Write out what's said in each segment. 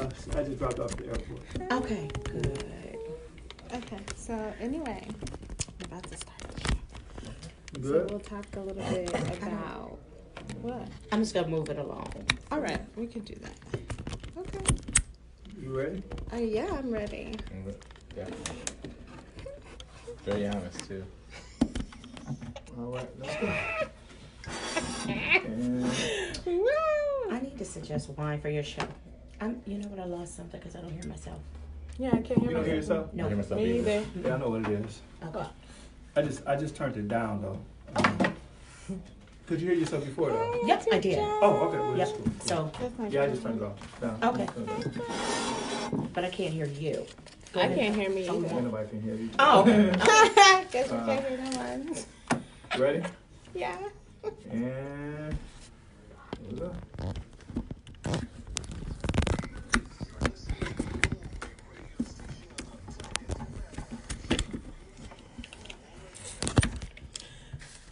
I just dropped off at the airport. Okay, good. Okay, so anyway, I'm about to start the show. You So good? we'll talk a little bit about what? I'm just gonna move it along. All right, we could do that. Okay. You ready? Yeah, I'm ready. Yeah. Very honest too. All right, let's go. Woo! I need to suggest wine for your show. You know what? I lost something because I don't hear myself. Yeah, I can't hear You don't hear myself. yourself? No. I hear myself Me either. Yeah, I know what it is. Okay. I just turned it down though. Could you hear yourself before though? Yep, I did. Oh, okay. Well, Yep. that's cool. So, That's my Yeah, I just turned it off. Down. Okay. but I can't hear you. Go I ahead. can't hear me Yeah, either. nobody can hear you. Oh, okay. Guess we can't hear no one. Ready? Yeah. And here we go.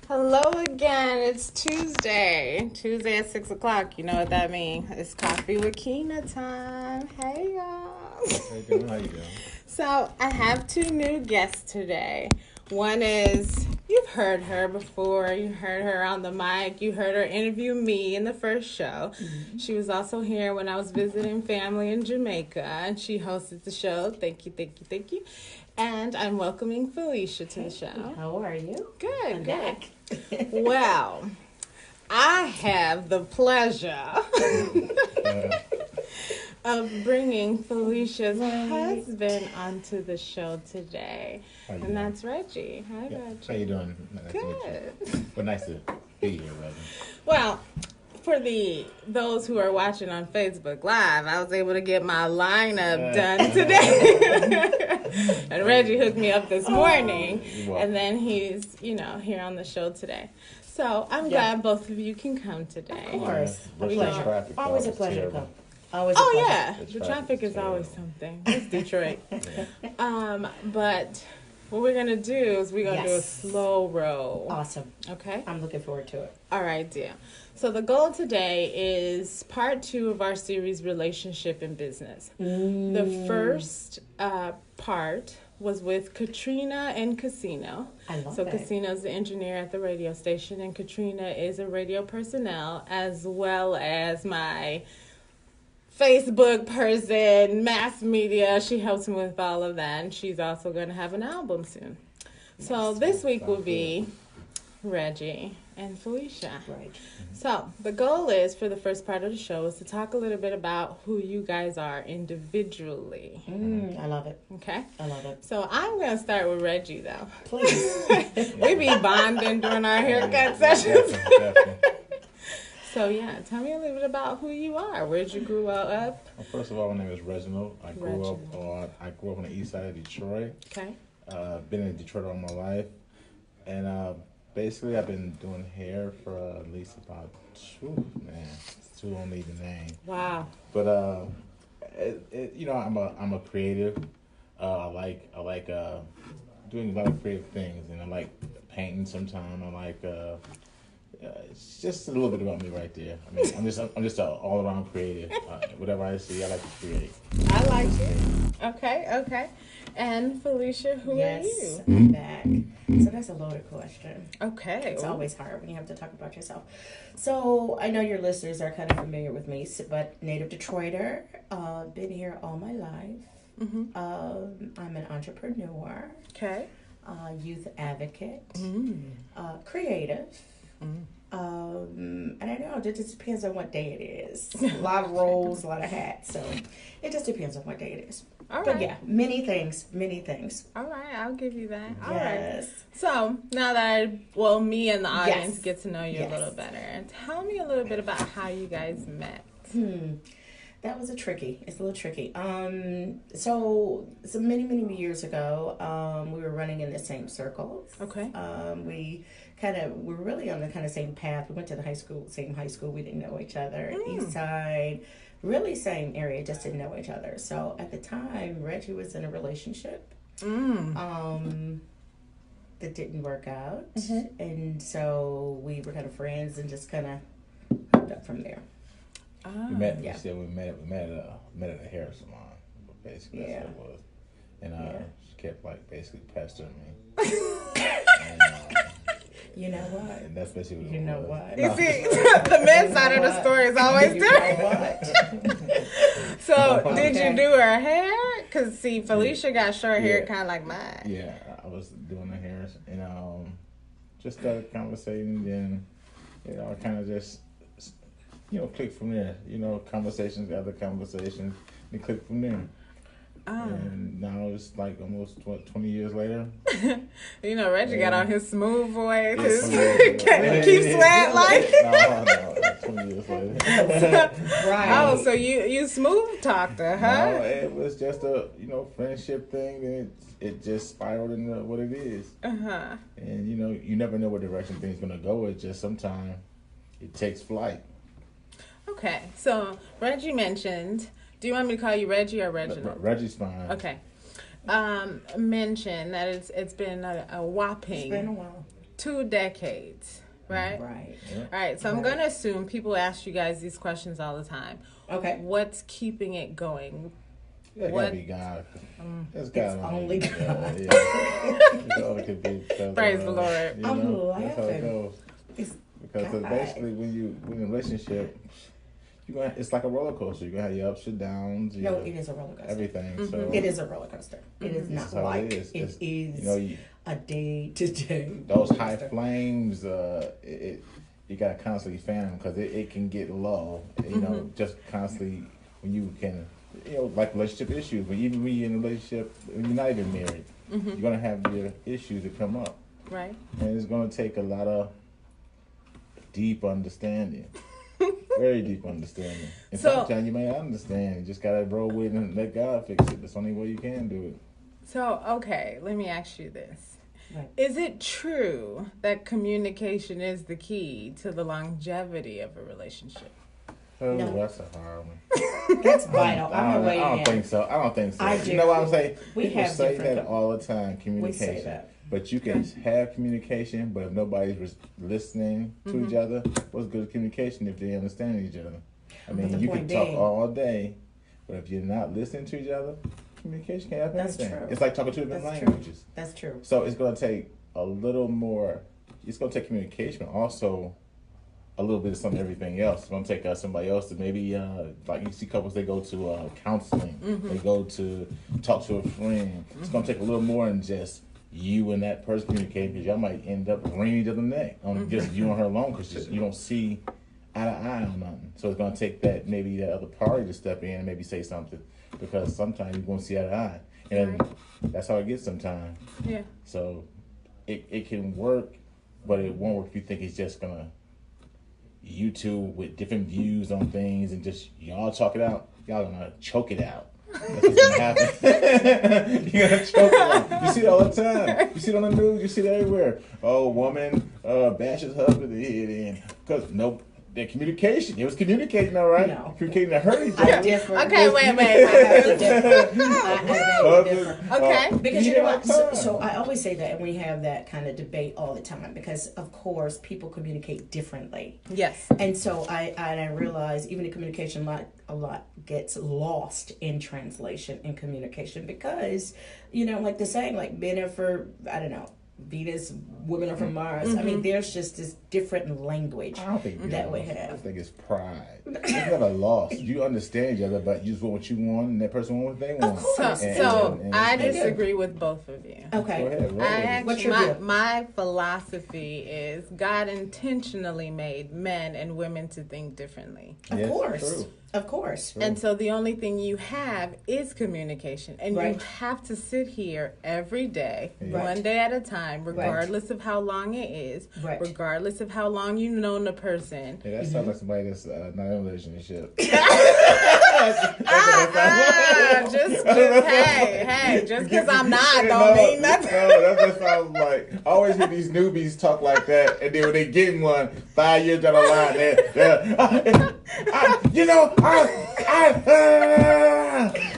Hello again. It's Tuesday. Tuesday at 6 o'clock. You know what that means. It's coffee with Keena time. Hey, y'all. How you doing? How you doing? So, I have two new guests today. One is, you've heard her before. You heard her on the mic. You heard her interview me in the first show. Mm-hmm. She was also here when I was visiting family in Jamaica, and she hosted the show. Thank you, thank you, thank you. And I'm welcoming Felisha to the show. How are you? Good, I'm good. back. Well, I have the pleasure of bringing Felisha's husband onto the show today. How you And doing? that's Reggie. Hi, Yeah. Reggie. How you doing? Nice to meet you. Good. Well, nice to be here, Reggie. Well, for those who are watching on Facebook Live, I was able to get my lineup done today. And Reggie hooked me up this morning. And then he's, here on the show today. So I'm glad both of you can come today. Of course. Yeah. A pleasure. Traffic Always a is pleasure to terrible. come. Always a Oh, pleasure. yeah. The The traffic traffic is is always terrible. something. It's Detroit. Yeah. But what we're going to do is we're going to do a Yes. slow roll. Awesome. Okay? I'm looking forward to it. All right, dear. So the goal today is part 2 of our series, Relationship and Business. The first part was with Katrina and Casino. I love So that. Casino's the engineer at the radio station, and Katrina is a radio personnel, as well as my Facebook person, mass media. She helps me with all of that, and she's also going to have an album soon. So this week will be Reggie and Felisha. Right. So the goal is for the first part of the show is to talk a little bit about who you guys are individually. I love it. Okay? I love it. So I'm going to start with Reggie, though. Please. We be bonding during our haircut Yeah, sessions. definitely. So, yeah, tell me a little bit about who you are. Where'd you grow up? Well, first of all, my name is Reginald. I grew up on the east side of Detroit. Okay. Been in Detroit all my life. And basically, I've been doing hair for at least about it's too long to even name. Wow. But I'm a creative. I like doing a lot of creative things, and I like painting sometimes. I like it's just a little bit about me right there. I mean, I'm just an all around creative. Whatever I see, I like to create. I like it. Okay. And Felisha, who are you? I'm back. So that's a loaded question. Okay. It's always hard when you have to talk about yourself. So I know your listeners are kind of familiar with me, but native Detroiter, been here all my life. Mm-hmm. I'm an entrepreneur, Okay. youth advocate, creative. And I know it just depends on what day it is. A lot of roles, a lot of hats. So it just depends on what day it is. All But right. yeah, many things. All right, I'll give you that. All right. Yes. So now that me and the audience Yes. get to know you a Yes. little better, tell me a little bit about how you guys met. That was it's a little tricky. So many years ago, we were running in the same circles. Okay. We're really on the kind of same path. We went to the same high school. We didn't know each other. East side, really same area, just didn't know each other. So at the time, Reggie was in a relationship. That didn't work out. And so we were kind of friends and just kind of hooked up from there. We met. Yeah. We met at a hair salon. Basically, that's what it was. And she kept like basically pestering me. You know what? And that's basically what You it know was. what? You see, the men's side of the story is always You different. know what? So, did Okay. you do her hair? Because, see, Felisha got short hair Yeah. kind of like mine. Yeah, I was doing the hair, and just started conversating, and I kind of just click from there. Conversations, other conversations, and click from there. And now it's like almost 20 years later. Reggie got on his smooth voice. Yeah, His 20 years later. keep sweat like. No, 20 years later. Right. Oh, so you smooth talked her, huh? No, it was just a friendship thing, and it just spiraled into what it is. Uh-huh. And you never know what direction things gonna go. It just sometimes it takes flight. Okay, so Reggie mentioned. Do you want me to call you Reggie or Reginald? Reggie's fine. Okay. Mention that it's been a whopping It's been a while. 2 decades, right? Right. Yeah. All right, so I'm Right. going to assume people ask you guys these questions all the time. Okay. What's keeping it going? That What? gotta be God. It's It's God. only God. Yeah. It's all it could be. Because, Praise the Lord. You I'm know, that's how it laughing. goes. It's Because God. basically, when you're in a relationship, it's like a roller coaster. You're gonna have your ups and downs. No, it is a roller coaster. Everything. So It is a roller coaster. It is not That's how like it is. it is You, a day to day. those high flames, you gotta constantly fan them because it can get low. Just constantly when you can, like relationship issues. But even when you're in a relationship, when you're not even married, you're gonna have your issues that come up, Right? and it's gonna take a lot of deep understanding. Very deep understanding. And So- sometimes you may not understand. You just gotta roll with it and let God fix it. That's the only way you can do it. So, okay, let me ask you this. Right. Is it true that communication is the key to the longevity of a relationship? Oh, No. that's a hard one. That's vital. I I'm don't, gonna weigh I don't in. think so. I don't think so. I You do. know what I'm saying? We People have say different that all the time, We communication. say that. But you can have communication, but if nobody's listening to each other, what's good communication if they understand each other? I mean, the you can point talk being- all day, but if you're not listening to each other, communication can't happen. That's anything. true. It's like talking two different That's true. languages. That's true. So it's going to take a little more. It's going to take communication, but also a little bit of some everything else. It's going to take somebody else to maybe like you see couples, they go to counseling, they go to talk to a friend. It's going to take a little more than just you and that person communicating, because y'all might end up wringing each other's neck on just you and her alone, because you don't see eye to eye on nothing. So it's going to take that other party to step in and maybe say something, because sometimes you won't see eye to eye, and that's how it gets sometimes. Yeah. So it can work, but it won't work if you think it's just gonna you two with different views on things and just y'all talk it out. Y'all gonna choke it out. That's what's gonna happen. You're gonna choke it out. You see it all the time. You see it on the news. You see it everywhere. Oh, woman bashes husband in the head in because their communication. It was communicating, all right. No. Communicating to hurt each I other. differ. Okay, wait. I have to differ. I beg to Husband, differ. Okay. Because you yeah, know what? So, time. so I always say that, and we have that kind of debate all the time because, of course, people communicate differently. Yes. And so I realize even the communication a lot gets lost in translation and communication because, like the saying, like men are for, I don't know, Venus, women are from Mars. I mean, there's just this different language I don't think that we I have. think it's pride. It's never lost. You understand each other, but you just want what you want, and that person want what they want. course. And I do. disagree with both of you. Okay. Go ahead, roll I with it. actually, What's your view? my philosophy is God intentionally made men and women to think differently. Of Yes, course. true. Of course. And so the only thing you have is communication. And you Right. have to sit here every day, Right. one day at a time, regardless of how long it is, Right. regardless of how long you've known the person. Yeah, that sounds like somebody that's not in a relationship. Just because I'm not don't mean nothing. No, that just sounds like I always hear these newbies talk like that, and then when they get in one 5 years down the line,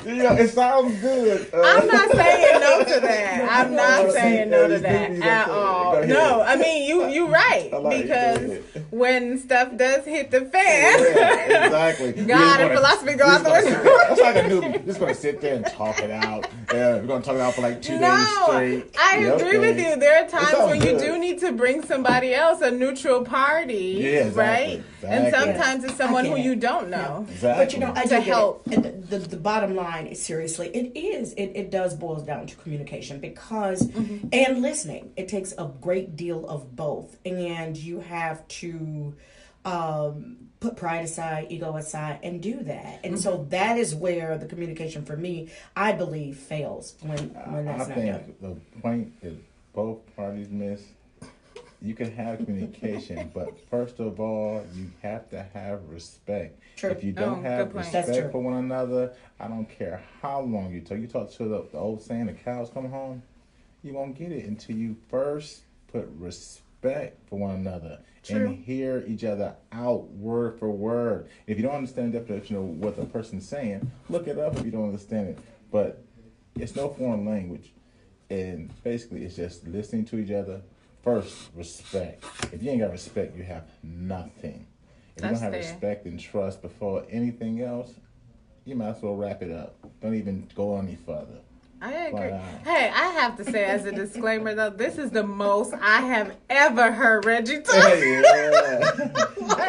they're it sounds good. I'm not saying no to that. I'm not saying no to Just give me that that at thing. all. Go ahead. No, I mean you're right I like it. Go because ahead. when stuff does hit the fan, Yeah, exactly. God and philosophy go out the window. That's like a newbie. You're just gonna sit there and talk it out. Yeah, we're gonna talk it out for like 2 days No, straight. I Yeah, agree with okay. you. There are times sounds when you good. do need to bring somebody else, a neutral party, Yeah, exactly. right? And Exactly. sometimes it's someone I who get it. you don't know. Exactly. But you know, I To do get help. it. And the bottom line is seriously, it does boils down to communication because and listening. It takes a great deal of both, and you have to put pride aside, ego aside, and do that. And so that is where the communication for me, I believe, fails when that's not I done. think the point is both parties miss. You can have communication, but first of all, you have to have respect. True. If you Oh, don't have good point. That's true. respect for one another, I don't care how long you talk. You talk to the old saying, the cows come home. You won't get it until you first put respect for one another True. and hear each other out word for word. If you don't understand the definition of what the person's saying, look it up if you don't understand it. But it's no foreign language. And basically, it's just listening to each other. First, respect. If you ain't got respect, you have nothing. If That's you don't have fair. respect and trust before anything else, you might as well wrap it up. Don't even go any further. I agree. Flat out. Hey, I have to say as a disclaimer though, this is the most I have ever heard Reggie talk. Yeah.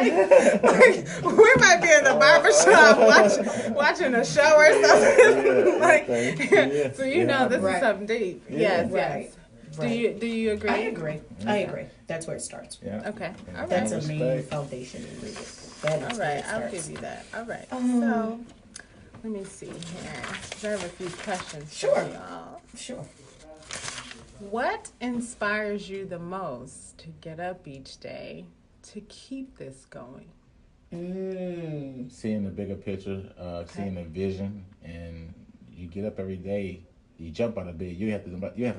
We might be in the barbershop watching a show or something. Yeah, like, okay. so you Yeah. know this Right. is something deep. Yeah. Yes, Right. yes. Right. Do you agree? I agree. I agree. That's where it starts. Yeah. Okay. Yeah. All That's right. a main Respect. foundation ingredient. That is All where right, it I'll starts. give you that. All right. Um, So let me see here. 'Cause I have a few questions. for Sure. y'all. Sure. What inspires you the most to get up each day to keep this going? Seeing the bigger picture, seeing the vision, and you get up every day. You jump out of bed. You have to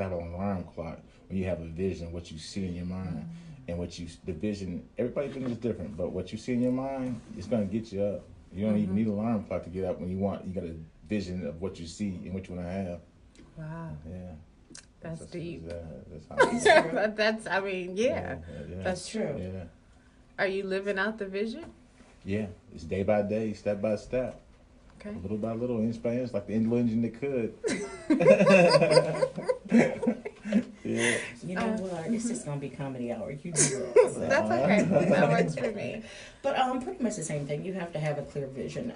have an alarm clock when you have a vision, what you see in your mind, and the vision. Everybody's vision is different, but what you see in your mind is going to get you up. You don't even need an alarm clock to get up when you want. You got a vision of what you see and what you want to have. Wow. Yeah. That's deep. That's how But that's, I mean, yeah. yeah. That's true. Yeah. Are you living out the vision? Yeah. It's day by day, step by step. Okay. Little by little, inch by inch, like the little engine that could. Yeah. You know what? It's just gonna be comedy hour. You do that. So. That's okay. That works for me. But pretty much the same thing. You have to have a clear vision.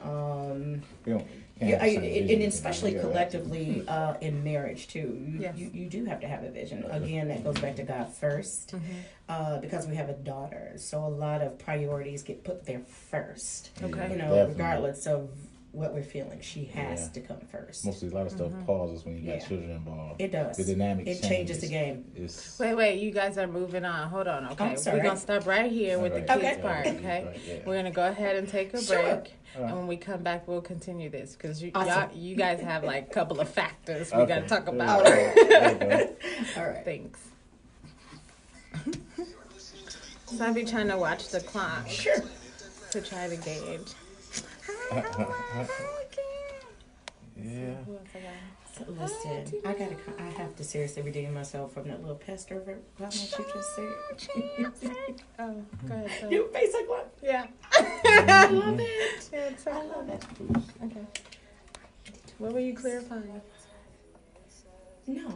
We don't, You, can't have the same vision. and especially Yeah. collectively in marriage too. Yes. You do have to have a vision. Again, that goes back to God first, because we have a daughter. So a lot of priorities get put there first. Okay. You know, Definitely. regardless of what we're feeling, she has to come first. Mostly a lot of stuff pauses when you got Yeah. children involved. It does. The dynamic It changes the game. It's, Wait, you guys are moving on. Hold on, okay? I'm sorry. We're going to stop right here with the Alright. kids Okay. part, okay? Right, yeah. We're going to go ahead and take a Sure. break. And when we come back, we'll continue this because Awesome. you guys have like a couple of factors we got to Okay. talk There about. you go. There you go. All right. Thanks. So I be trying to watch the clock Sure. to try to gauge. Yeah. Who else I got? So listen, I have to seriously redeem myself from that little pastor comment you just said. Oh, go ahead. Sorry. You basic one. Yeah. I love it. Yeah, it's I love it. okay. What were you clarifying? No.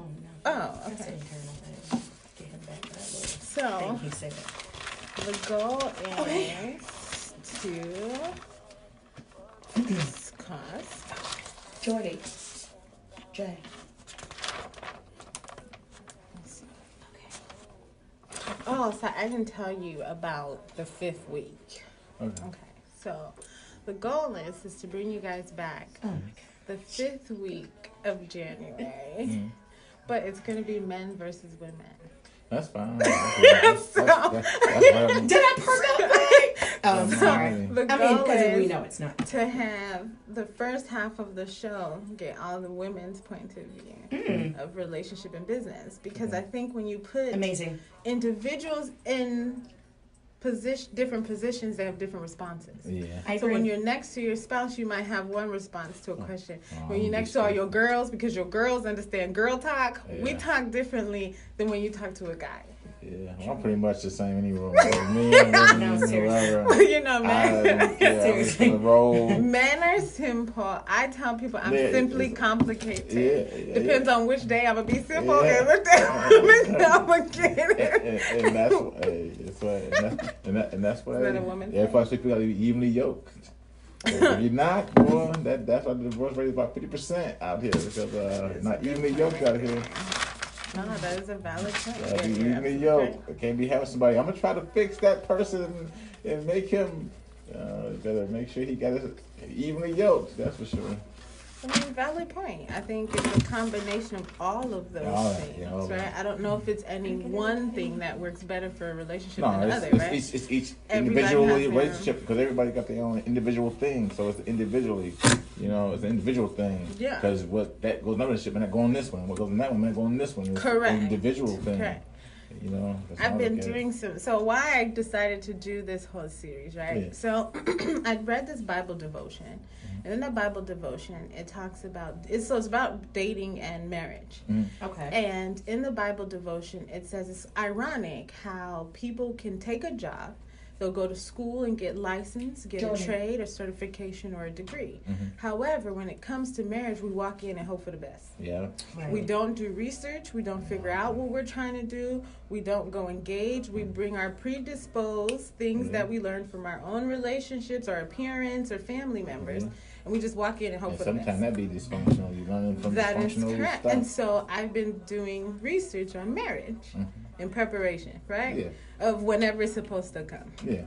Oh, That's okay. an internal thing. Get him back to that little So thing he said. the goal Okay. is to discuss. Jordy. Jay. Oh, so I didn't tell you about the 5th week. Okay. Okay, so the goal is to bring you guys back Oh my God. the 5th week of January, but it's going to be men versus women. That's fine. That's right. Did I perk up right? I'm So, sorry. The I mean, goal because we is know it's not. to have the first half of the show get all the women's point of view of relationship and business, because I think when you put Amazing. individuals in different positions, they have different responses. Yeah. I So agree. when you're next to your spouse, you might have one response to a question. Oh, When you're next to all your girls, because your girls understand girl talk, we Yeah. talk differently than when you talk to a guy. Yeah, well, I'm pretty much the same anyway. Me and No, women, seriously. whoever. You know, I man. don't care. I'm just Seriously. gonna roll. Men are simple. I tell people I'm Yeah, simply it's- complicated. Yeah, Depends on which day I'm gonna be simple Yeah. and which day I'm gonna be complicated. And that's hey, it's what, and that's why. Is that a woman Yeah, thing? that's why people gotta be evenly yoked. If you're not, boy, that's why the divorce rate is about 50% out here because not evenly yoked out here. No, that is a valid point. Gotta be You're evenly absolutely yoked. right. I can't be having somebody. I'm gonna try to fix that person and make him. Gotta make sure he got it evenly yoked. That's for sure. I mean, valid point. I think it's a combination of all of those All that, things, yeah, all right? that. I don't know if it's any one thing that works better for a relationship No, than the it's, other, right? it's each Everybody individual has their own. relationship because everybody got their own individual thing. So it's individually, it's an individual thing. Yeah. Because what that goes in that relationship and that going this one, what goes in that one, may not go in this one. It's Correct. an individual thing. Correct. That's how I I've been look at it. doing so why I decided to do this whole series, right? Yeah. So I'd read this Bible devotion, and in the Bible devotion it talks about it's about dating and marriage. Okay. And in the Bible devotion it says it's ironic how people can take a job, they'll go to school and get licensed, get Jordan. a trade, a certification, or a degree. Mhm. However, when it comes to marriage, we walk in and hope for the best. Yeah. Right. We don't do research. We don't figure out what we're trying to do. We don't go engage. We bring our predisposed things that we learned from our own relationships, our appearance, or family members, and we just walk in and hope And for the best. sometimes that be dysfunctional. You learn from That is dysfunctional correct. stuff. And so I've been doing research on marriage in preparation, right? Yeah. Of whenever it's supposed to come. Yeah.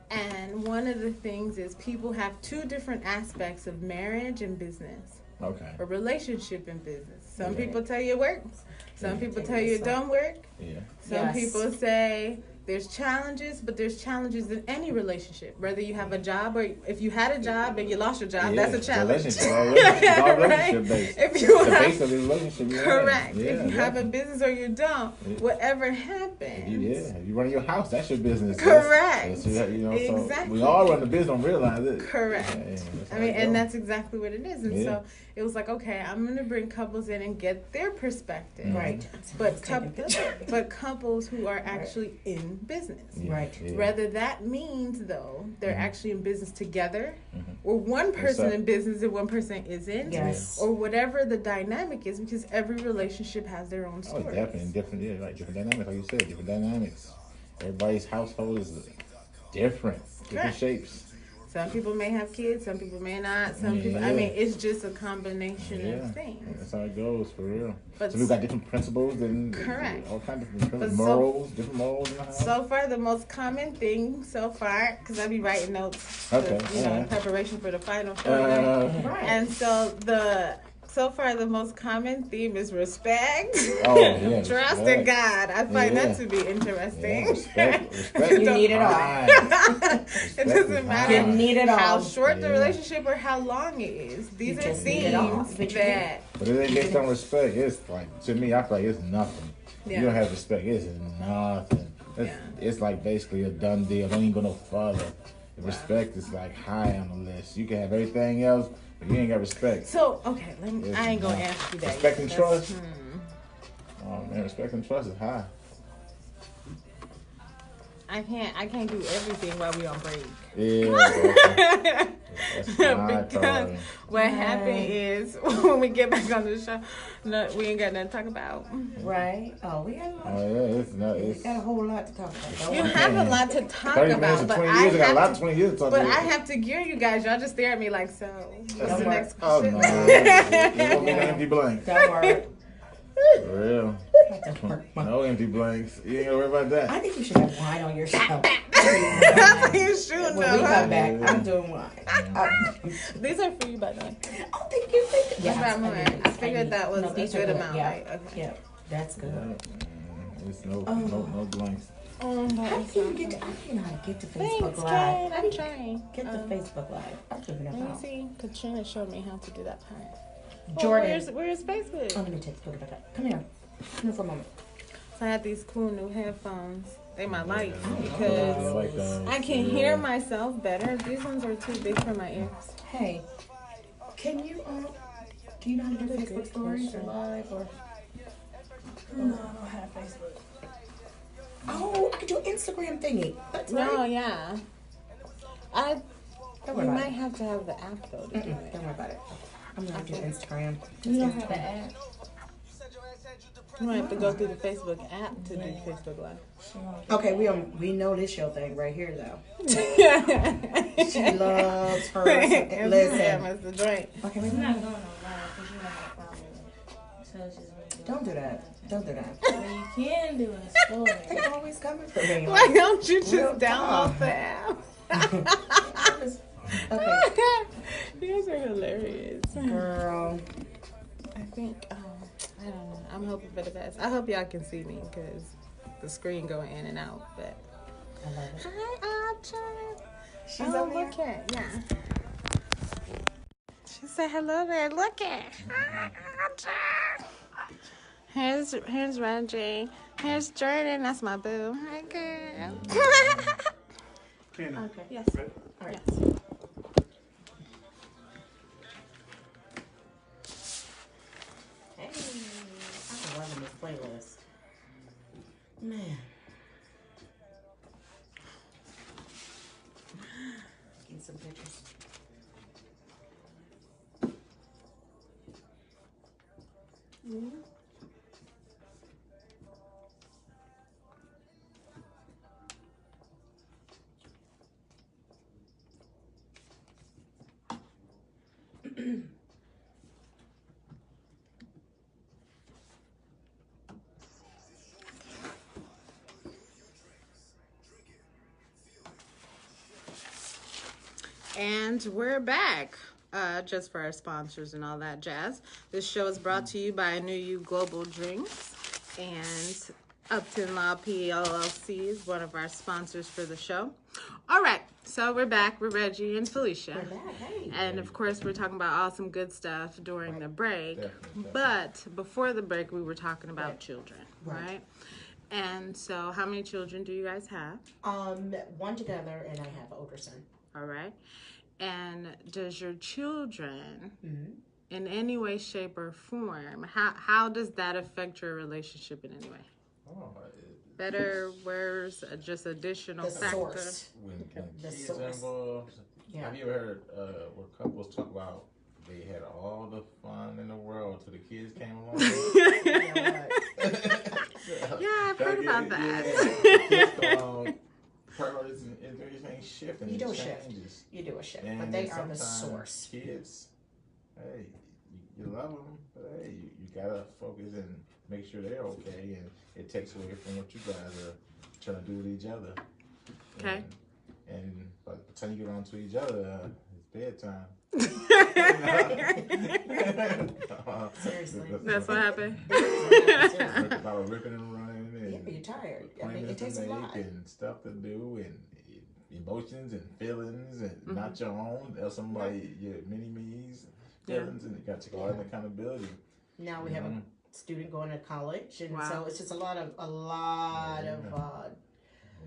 And one of the things is people have two different aspects of marriage and business. Okay. A relationship and business. Some Yeah. people tell you it works. Some people tell you it don't work. Yeah. Some Yes. people say there's challenges, but there's challenges in any relationship. Whether you have a job or if you had a job and you lost your job, that's a challenge. Relationship, all relationship Right? based. If you the have- base of the relationship. Yeah. Correct. Yeah, If you yeah. have a business or you don't, Yeah. whatever happens. If you run your house, that's your business. Correct. So Exactly. we all run the business, don't realize it. Correct. Yeah, that's I how mean, it and goes. that's exactly what it is. And Yeah. so it was like, okay, I'm going to bring couples in and get their perspective. Right. But, Taking pictures. but couples who are actually in business. Yeah, Right. yeah. Whether that means, though, they're Mhm. actually in business together, Mhm. or one person up? in business and one person isn't, Yes. or whatever the dynamic is, because every relationship has their own Oh, story. definitely different. Yeah, like different dynamics, like you said, different dynamics. Everybody's household is different, different Correct. shapes. Some people may have kids, some people may not. Some people, I Yeah. mean, it's just a combination Yeah, of things. that's how it goes for real. But So we've got different principles and Correct. all kinds of different But different morals in the house. So far, the most common thing so far, because I be writing notes, Okay, in alright. preparation for the final show. today. Right. And so far, the most common theme is respect. Oh, yeah, Trust respect. in God. I find Yeah. that to be interesting. Yeah, respect. You need it all. It doesn't matter You need it all. how short the Yeah. relationship or how long it is. These You are just need it all. themes But you that But it ain't based on respect. It's like, to me, I feel like it's nothing. Yeah. You don't have respect. It's nothing. It's like basically a done deal. Don't even go no further. The respect is like high on the list. You can have everything else, but you ain't got respect. So okay, It's I ain't gonna not. ask you that. Respect yet. and That's- trust? Oh man, respect and trust is high. I can't do everything while we on break. Yeah. That's my Because priority. what happened is when we get back on the show, no, we ain't got nothing to talk about. Right. Oh, we got a lot. Oh yeah, it's not. We It's got a whole lot to talk about. Don't You worry. have a lot to talk 30 minutes about, and but 20 I years. I got a lot have of to, 20 years to talk but about. I have to gear you guys. Y'all just stare at me like, so what's the Don't next Oh question? no, you want me to empty blank? Don't worry. For real. No empty blanks. You ain't gonna worry about that. I think you should have wine on your show. That's you shooting When we though, come huh? back, I'm doing wine. These are for you, by the way. Oh, thank you. Thank you. That's Yes, right, I need I these. figured need that these. was a these are good good. amount, Yeah. right? Okay. Yeah, that's good. It's no blanks. How do you get to, I don't know how to get to Facebook Thanks, Live. Kate. How I'm do you trying. get to Facebook Live? I'm figuring Let it me out. see. Katrina showed me how to do that part. Jordan. Where's Facebook? Oh, let me put it back up. Come here. Come here for a moment. So I had these cool new headphones They my lights I because like those. I can hear myself better. These ones are too big for my ears. Hey, can you do you know how to do Facebook stories or live or? No, I don't have Facebook. Oh, I could do an Instagram thingy. That's No, right. yeah. Don't You worry about might it. have to have the app though to do Mm-mm, it. don't worry about it. I'm gonna do Instagram. You don't have an app. You might have to go through the Facebook app to do Facebook Live. Okay, we know this your thing right here though. She She loves her. Listen, Listen. Mr. Drake. Okay, wait, You're wait, not wait. going on live because you have a problem. So it's just really Don't do that. Don't do that. But you can do a story. They're always coming for me. Why don't you just Real download talk. the app? Okay, You guys are hilarious. girl. I think, I don't know. I'm hoping for the best. I hope y'all can see me because the screen going in and out. But I love it. hi, Archer. She's Oh, over there. look at yeah. She said hello there. Look at hi, Archer. Here's Reggie. Here's Jordan. That's my boo. Hi, girl. Keena. Okay. Yes. Ready? All right. Yes. Hey, I'm loving this playlist. Man. Get some pictures. And we're back. Just for our sponsors and all that jazz. This show is brought to you by New You Global Drinks, and Upton Law PLLC is one of our sponsors for the show. All right, so we're back with Reggie and Felicia. We're back. Hey. And of course, we're talking about awesome good stuff during the break. Definitely. But before the break, we were talking about Right. children, Right. right? And so, how many children do you guys have? One together, and I have an older son. All right. And does your children, Mm-hmm. in any way, shape, or form, how does that affect your relationship in any way? Oh, Better, worse, just additional The factor? source. when The kids source. are involved, Yeah. have you ever heard where couples talk about they had all the fun in the world till the kids came along? Yeah, I've heard about that. Kids come along, priorities and everything shift and You do a changes. shift. You do a shift, And but they then are the sometimes source. Kids, hey, you love them, but hey, you gotta focus and make sure they're okay, and it takes away from what you guys are trying to do with each other. Okay. And by the time you get on to each other, it's bedtime. Seriously. That's what happened? Seriously. About ripping and running and Yeah, you're tired. I mean, appointments it takes to a make lot. and stuff to do and emotions and feelings and Mm-hmm. not your own or somebody your mini me's Yeah. feelings and you got to take all that accountability. Now we have a student going to college, and Wow. so it's just a lot of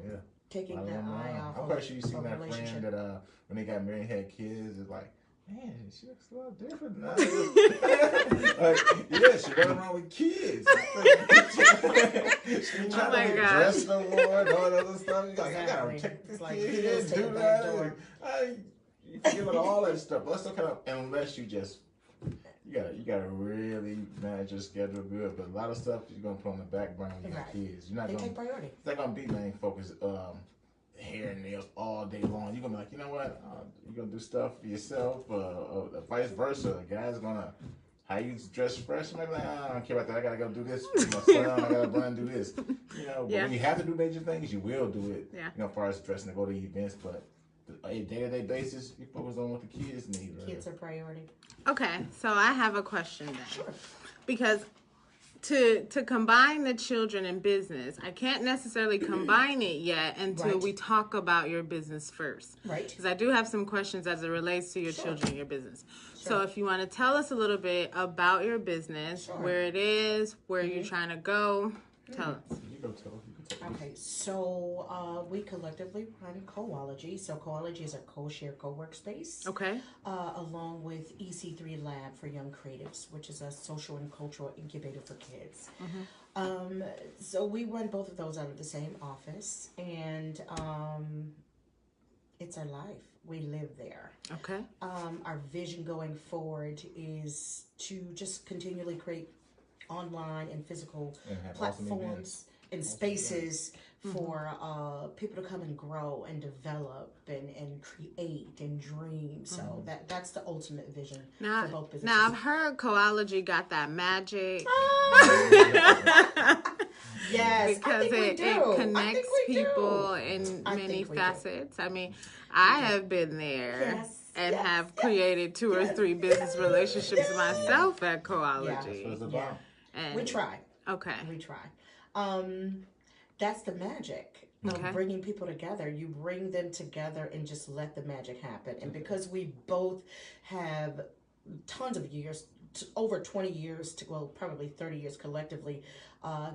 Yeah. taking I the don't know. eye off I'm of quite sure you seen a that relationship. friend that when they got married and had kids, it's like, man, she looks a lot different now. Like, yeah, she running around with kids. She trying Oh my to gosh. dress no more and all that other stuff. You're like, I gotta Exactly. protect the It's like, kids, you just take do the back that. door. You forget about all that stuff. But that's still kind of, unless you just, you gotta really manage your schedule good. But a lot of stuff you're gonna put on the back burner when you have Right. kids. You're not They gonna. take priority. It's not gonna be main focus, hair and nails all day long. You're gonna be like, you know what? You're gonna do stuff for yourself, or vice versa. A guy's gonna, how you dress fresh, maybe like, I don't care about that. I gotta go do this for my son. I gotta run and do this. You know, but Yeah. when you have to do major things, you will do it. Yeah. You know, as far as dressing to go to events, but on a day-to-day basis, you focus on what the kids need. Right? Kids are priority. Okay, so I have a question then. Sure. Because to combine the children and business, I can't necessarily combine it yet until Right. we talk about your business first. Right. Because I do have some questions as it relates to your children and your business. So Sure. if you want to tell us a little bit about your business, Sure. where it is, where you're trying to go, tell us. You go tell. You can Okay, so we collectively run Coology. So Coology is a co-share co-workspace. Okay. Along with EC3 Lab for Young Creatives, which is a social and cultural incubator for kids. So we run both of those out of the same office, and it's our life. We live there. Okay. Our vision going forward is to just continually create online and physical And have awesome platforms events. and spaces for people to come and grow and develop and create and dream. So that's the ultimate vision for both businesses. Now I've heard Coology got that magic. Yes, Because it connects people in many facets. I mean, I have been there and have created 2 or 3 business relationships myself at Coology. That's what it's about. And We try. Okay. We try. That's the magic of bringing people together. You bring them together and just let the magic happen. And because we both have tons of years, over 20 years, probably 30 years collectively,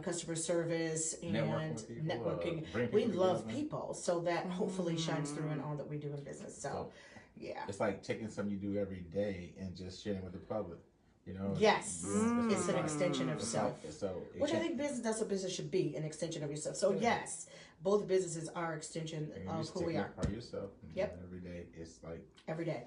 customer service and networking. We love people, so that hopefully shines through in all that we do in business. So, yeah. It's like taking something you do every day and just sharing with the public. You know, Yes, it's an extension of self. Which I think that's what business should be, an extension of yourself. So yes, both businesses are extension of who we are. Part of yourself. Yep. Every day, it's like Every day.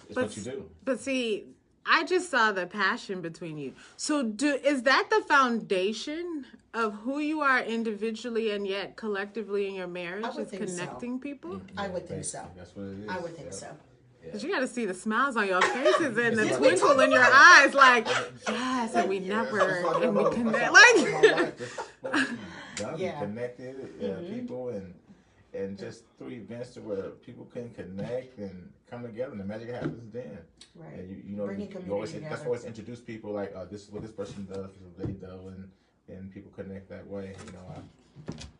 it's what you do. But see, I just saw the passion between you. So is that the foundation of who you are individually and yet collectively in your marriage? I would Is think so. connecting people? I would think so. That's what it is. I would think so. Because you got to see the smiles on your faces and the twinkle in your eyes, like, yes, and we network and we connect. Like, We connected people and just through events to where people can connect and come together and the magic happens then. Right. And you know, Bringing you community always, together. that's always introduce people like, this is what this person does, this is what they do, and people connect that way. You know, I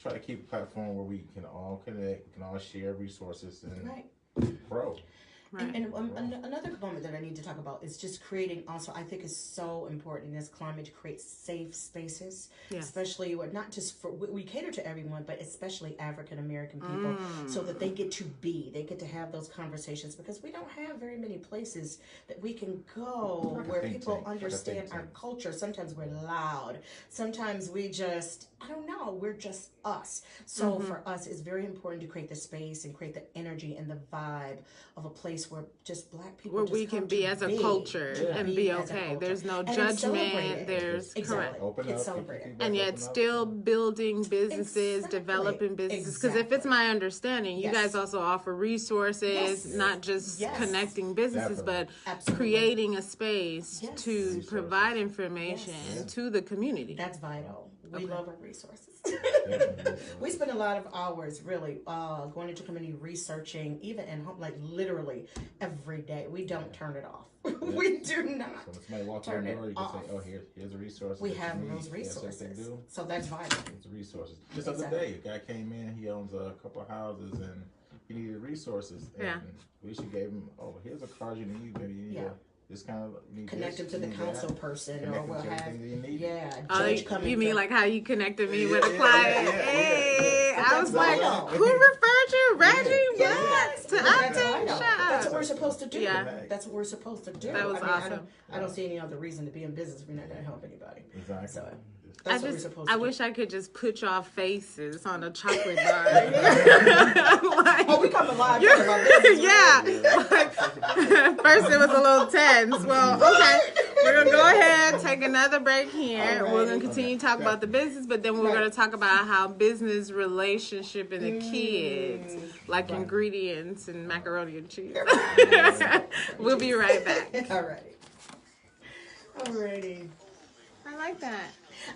try to keep a platform where we can all connect, we can all share resources and grow. right. And another component that I need to talk about is just creating. Also, I think is so important in this climate to create safe spaces, especially not just for we cater to everyone, but especially African American people, so that they get to have those conversations, because we don't have very many places that we can go where people understand our culture. Sometimes we're loud. Sometimes we just we're just us. So for us, it's very important to create the space and create the energy and the vibe of a place where just Black people Where just we can be as a culture and be okay. There's no judgment. There's correct. It's celebrated. And yet still building businesses, developing businesses. Because if it's my understanding, you guys also offer resources, not just connecting businesses, but creating a space to provide information to the community. That's vital. We love our resources. We spend a lot of hours really going into community researching, even in home, like literally every day. We don't turn it off. We do not. So when somebody walks in the door, you can say, "Oh, here's a resource." We have those resources, so that's vital. It's resources. Just the other day, a guy came in. He owns a couple of houses, and he needed resources. And we should gave him, here's a card you need. Maybe you need this kind of connect him to the council person, or we'll have you mean like how you connected me with a client? I was like, who referred you, Reggie? What? To acting? That's what we're supposed to do. That's what we're supposed to do. That was awesome. I don't see any other reason to be in business if we're not going to help anybody. Exactly. So that's what we're supposed to do. I wish I could just put y'all faces on a chocolate bar. We come alive talking about business. First it was a little tense. Well, okay. We're going to go ahead and take another break here. We're going to continue to talk about the business, but then we're going to talk about how business relationship and the kids, like ingredients and macaroni and cheese. We'll be right back. Alrighty. I like that.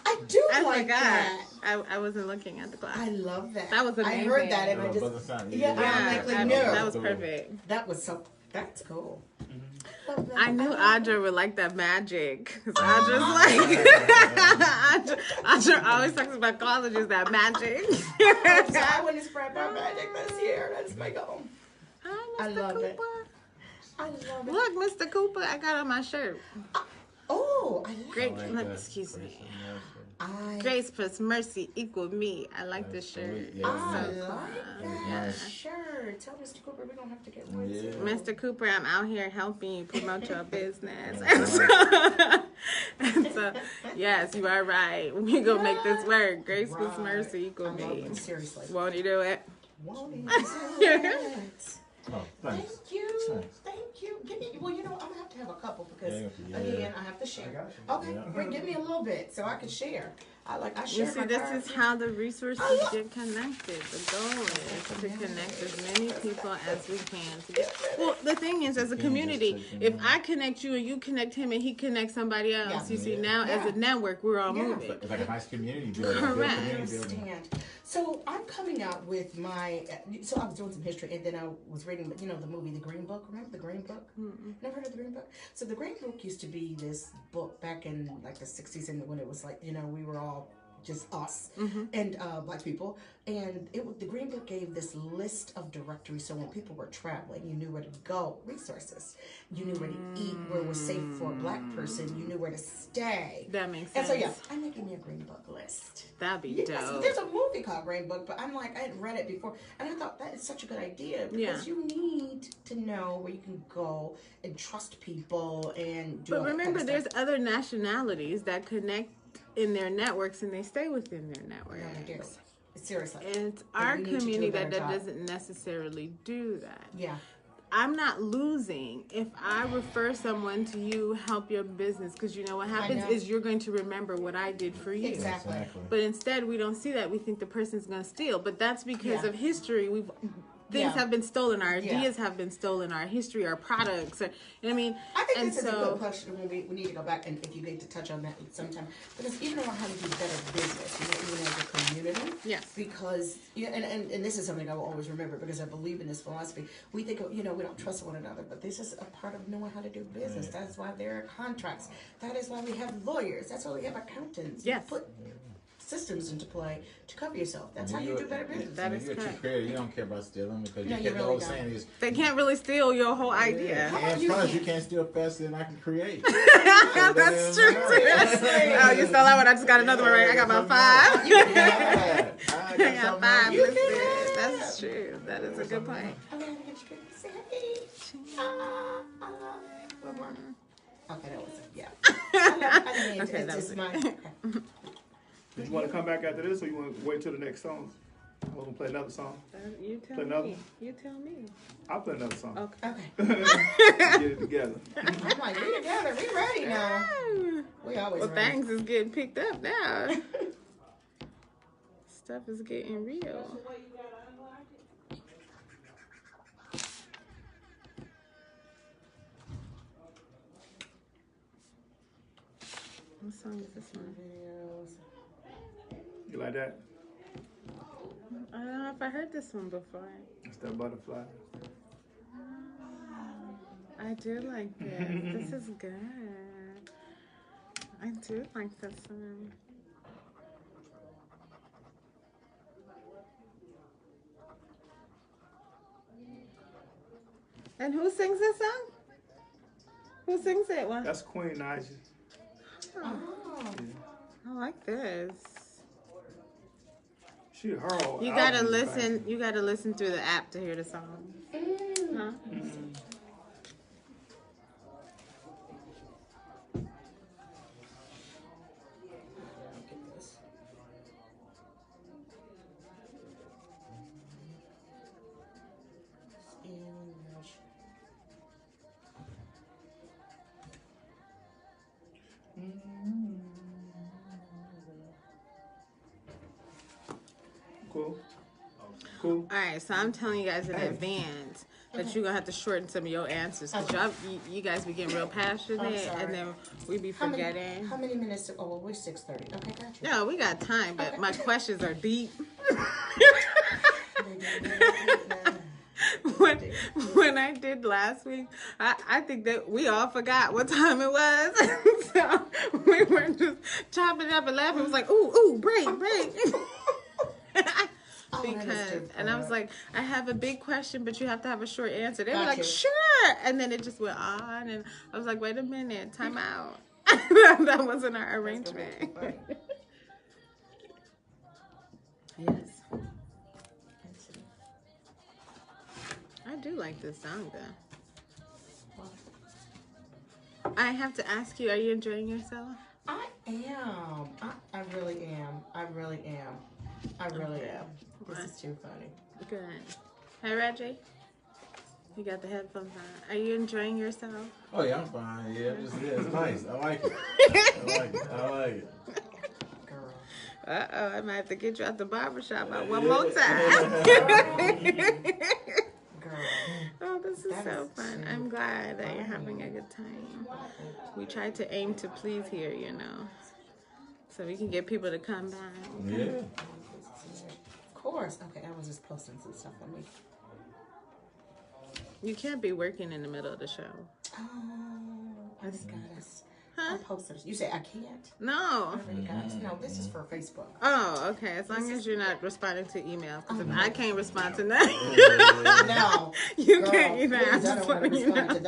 I do I like forgot. that. I wasn't looking at the clock. I love that. That was amazing. I heard that and I just that was perfect. That was that's cool. I knew Audra would like that magic. Cause Audra's like, Audra always talks about colleges, that magic. So I want to spread my magic this year. That's my goal. Hi, Mr. I love Cooper. it. I love it. Look, Mr. Cooper, I got on my shirt. Oh, Oh, I like Great, I like that. excuse me. I Grace plus mercy equal me. I like this shirt. Yeah, I So, like that Nice. shirt. Tell Mr. Cooper we're gonna have to get one Yeah. too. Mr. Cooper, I'm out here helping you promote your business. And so, yes, you are right. We gonna make this work. Grace plus mercy equal I love me. it. Seriously. Won't you do it? Won't he do it? Oh, thanks. Thank you. Thanks. Thank you. Give me, well, you know, I'm going to have a couple because, Yeah. again, I have to share. Okay, Yeah. Bring, give me a little bit so I can share. I You share see, my this card. is how the resources get connected. The goal is to connect as many people as we can. Well, the thing is, as a community, if I connect you and you connect him and he connects somebody else, you see, now as a network, we're all moving. It's like a nice community building. Correct. I Community building. understand. So I'm coming out with my. So I was doing some history, and then I was reading, you know, the movie The Green Book. Remember The Green Book? Never heard of The Green Book? So The Green Book used to be this book back in like the '60s, and when it was like, you know, we were all just us and black people, and the Green Book gave this list of directories. So when people were traveling, you knew where to go, resources. You knew where to eat, where was safe for a black person. You knew where to stay. That makes And sense. so yeah, I'm making me a Green Book list. That'd be Yes, dope. there's a movie called Green Book, but I'm like, I hadn't read it before, and I thought that is such a good idea because you need to know where you can go and trust people and do. But all that remember, kind of there's stuff. other nationalities that connect in their networks and they stay within their networks. No, they do. Seriously. It's And our we need to do a community better that job. doesn't necessarily do that. Yeah. I'm not losing if I refer someone to you, help your business, because you know what happens know. is you're going to remember what I did for you. Exactly. But instead, we don't see that. We think the person's going to steal. But that's because Yeah. of history. Things Yeah. have been stolen. Our Yeah. ideas have been stolen. Our history, our products. Or, you know what I mean? I think And this is a so- good question when we need to go back and if you get to touch on that sometime. Because even on how to do better business, you know, even as a community. Yes. Because, yeah, and this is something I will always remember because I believe in this philosophy. We think, you know, we don't trust one another, but this is a part of knowing how to do business. That's why there are contracts. That is why we have lawyers. That's why we have accountants. Yes. You put systems into play to cover yourself. That's how you do better business. That When is you're a true correct. creator, you don't care about stealing because No, you you can't. really The whole don't. saying is, They can't really steal your whole idea. about and you plus can't? you can't steal faster than I can create. That's true. Oh, you stole that one. I just got another one right. I got about 5. Yeah. I got 5 You listed. can. That's true. That is a good point. I'm gonna get you to say hey. One more. Okay, that was it. Yeah. I mean, Okay, it's that was just it. my. Okay. Did you want to come back after this, or you want to wait till the next song? I'm gonna play another song. You tell Play another? me. You tell me. I'll play another song. Okay. Okay. Get it together. I'm like, we together. We ready now. We always Well, ready. things is getting picked up now. Stuff is getting real. What song is this one? You like that? I don't know if I heard this one before. It's that butterfly. I do like this. This is good. I do like this one. And who sings this song? Who sings it? What? That's Queen Naja. Oh. I like this. She her whole You gotta album is listen. banging. You gotta listen through the app to hear the song. Huh? Get this. Cool. Cool. All right, so I'm telling you guys in advance that you're gonna have to shorten some of your answers because you guys be getting real passionate sorry. and then we be How forgetting. many minutes? Oh, well, we're 6:30. Okay, gotcha. No, we got time, but my questions are deep. when I did last week, I think that we all forgot what time it was. So we were just chopping up and laughing. It was like, ooh, break. Because, and I was like, I have a big question, but you have to have a short answer. They were like, Gotcha. sure. And then it just went on. And I was like, wait a minute, time out. I That wasn't our arrangement. Yes. I do like this song, though. I have to ask you, are you enjoying yourself? I am. I really am. I really am. I really am. This is too funny. Good. Hey, Reggie. You got the headphones on. Are you enjoying yourself? Oh yeah, I'm fine. Yeah, it's nice. I like it. I like it. Girl. Uh-oh, I might have to get you out the barbershop one more time. Girl. Oh, this is That so is fun. too I'm glad that you're having a good time. We try to aim to please here, so we can get people to come by. Yeah. Of course. Okay, I was just posting some stuff on me. You can't be working in the middle of the show. Oh, I just got us. Huh? Posters. You say I can't? No. I already got us. No, this is for Facebook. Oh, okay. As long as you're not responding to emails. Because if I can't respond to that, No. you Girl, can't even please, ask I don't want to for you respond to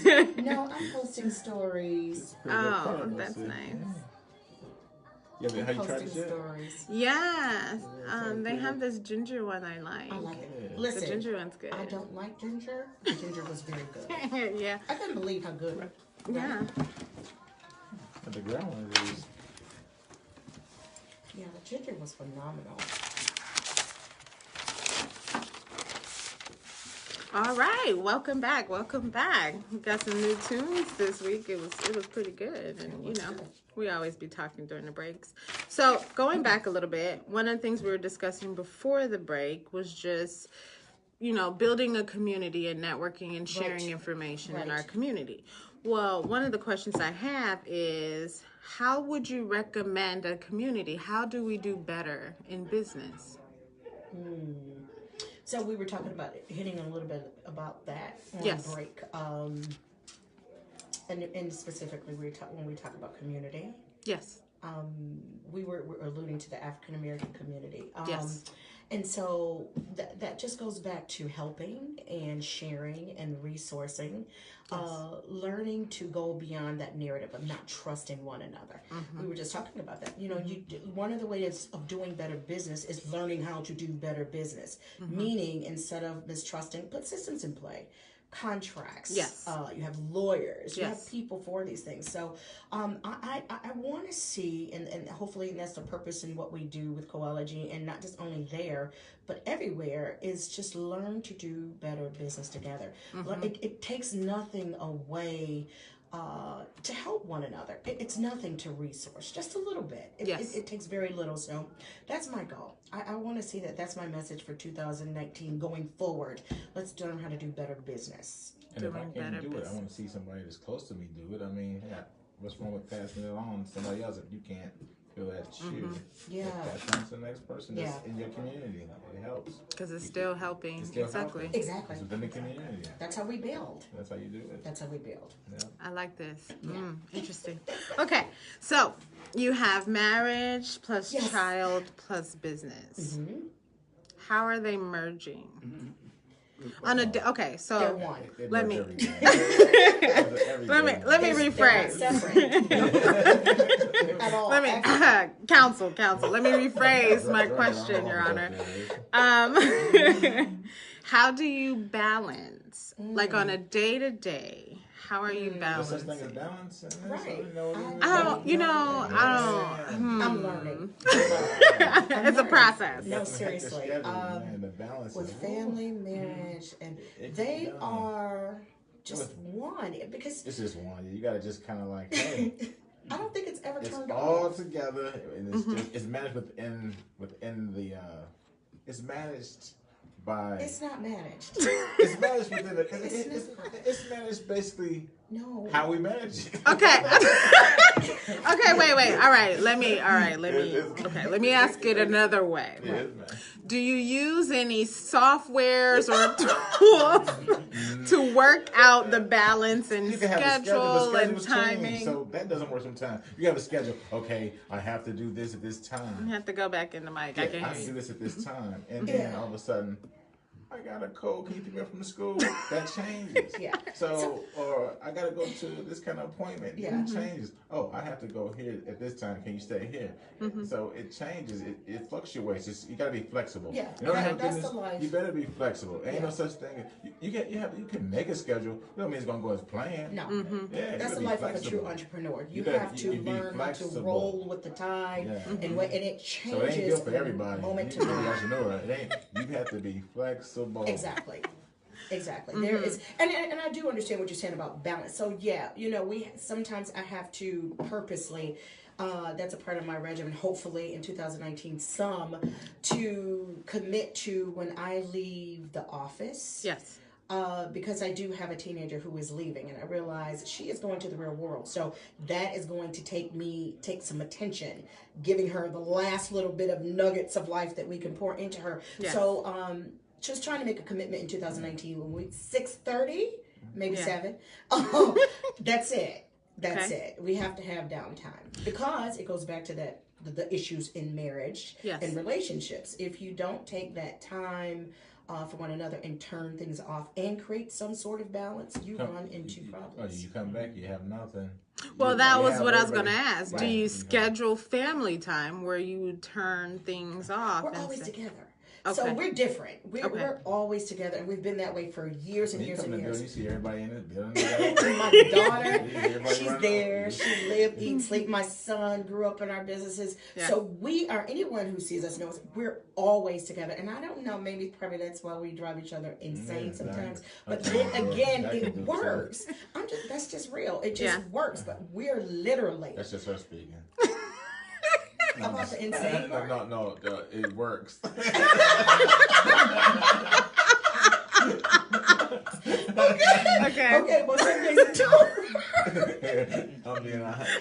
those. No, I'm posting stories. Oh, that's nice. Yeah, but how you tried Posting it yet? stories. Yes. They have this ginger one I like. I like it. The Listen, ginger one's good. I don't like ginger. The ginger was very good. Yeah. I couldn't believe how good. Yeah. But the ground one is. Yeah, the ginger was phenomenal. All right, welcome back. Welcome back. We got some new tunes this week. It was pretty good, and we always be talking during the breaks. So going back a little bit, one of the things we were discussing before the break was just building a community and networking and sharing information in our community. Well, one of the questions I have is, how would you recommend a community? How do we do better in business? So we were talking about hitting a little bit about that on break, and specifically when we talk about community. Yes. We were alluding to the African American community. Yes. And so that just goes back to helping and sharing and resourcing, learning to go beyond that narrative of not trusting one another. We were just talking about that. One of the ways of doing better business is learning how to do better business. Meaning, instead of mistrusting, put systems in play. Contracts. Yes. You have lawyers. You Yes. have people for these things. So I want to see, and hopefully that's the purpose in what we do with Coology, and not just only there, but everywhere, is just learn to do better business together. It takes nothing away to help one another. It's nothing to resource, just a little bit. It takes very little. So that's my goal. I want to see that. That's my message for 2019 going forward. Let's learn how to do better business. And if I can't do it, I want to see somebody that's close to me do it. I mean, what's wrong with passing it on to somebody else if you can't feel that shoe? Yeah. Pass it on to the next person that's in your community. It helps. Because it's still helping. It's still Exactly. helping. Exactly. It's within the community. That's how we build. That's how you do it. That's how we build. Yeah. I like this. Interesting. Okay, so you have marriage plus child plus business. How are they merging? On a okay, so They're one. let me let rephrase. At all. Let me counsel. Let me rephrase my question, Your Honor. How do you balance, like on a day-to-day? How are you Such balancing? thing as balance. Right. I'm learning. It's a process. No, seriously. With family, marriage, and they are just one. Because It's just one. You gotta just kind of like, hey, I don't think it's ever it's turned all off. together, and it's just it's managed within the it's managed by It's not managed. it's managed within the it's managed basically No. how we manage it. Okay. Okay, wait. All right, let me let me ask it another way. Yeah, it's managed. Do you use any softwares or tools to work out the balance and You can have a schedule, schedule but and schedules change, timing? so that doesn't work sometimes. You have a schedule. Okay, I have to do this at this I time. have to go back in the mic. I I can have to hear do you. this at this time, and then all of a sudden, I got a cold. Can you pick me up from the school? That changes. Yeah. So, or I gotta go to this kind of appointment. Yeah. It changes. Oh, I have to go here at this time. Can you stay here? So it changes. It fluctuates. You gotta be flexible. Yeah. In order to have That's business, the life. you better be flexible. Ain't no such thing. You can make a schedule. It don't mean it's gonna go as planned. No. Yeah, That's the life of a true entrepreneur. You gotta- have to you be learn how to flexible. roll with the tide, Yeah. and it So it ain't changes good for everybody. moment to You be an moment. entrepreneur. It ain't. You have to be flexible. Exactly. There is, and I do understand what you're saying about balance. So yeah, sometimes I have to purposely. That's a part of my regimen. Hopefully, in 2019, to commit to when I leave the office. Yes. Because I do have a teenager who is leaving, and I realize she is going to the real world. So that is going to take some attention, giving her the last little bit of nuggets of life that we can pour into her. Yes. So just trying to make a commitment in 2019 when 6:30, maybe 7. That's it. That's it. We have to have downtime because it goes back to the issues in marriage and relationships. If you don't take that time for one another and turn things off and create some sort of balance, you run into problems. You come back, you have nothing. Well, that was what I was going to ask. Right. Do you schedule family time where you turn things off? We're always together. So we're different. We're always together, and we've been that way for years and years and years. You see everybody in it. My daughter, she's there. She live, eat, sleep. My son grew up in our businesses. Yeah. So anyone who sees us knows we're always together. And I don't know, probably that's why we drive each other insane sometimes. But then again, it works. That's just real. It just works. But we're literally. That's just her speaking. About the insane part? No, it works. Okay. Well, some days it don't. I'm being honest.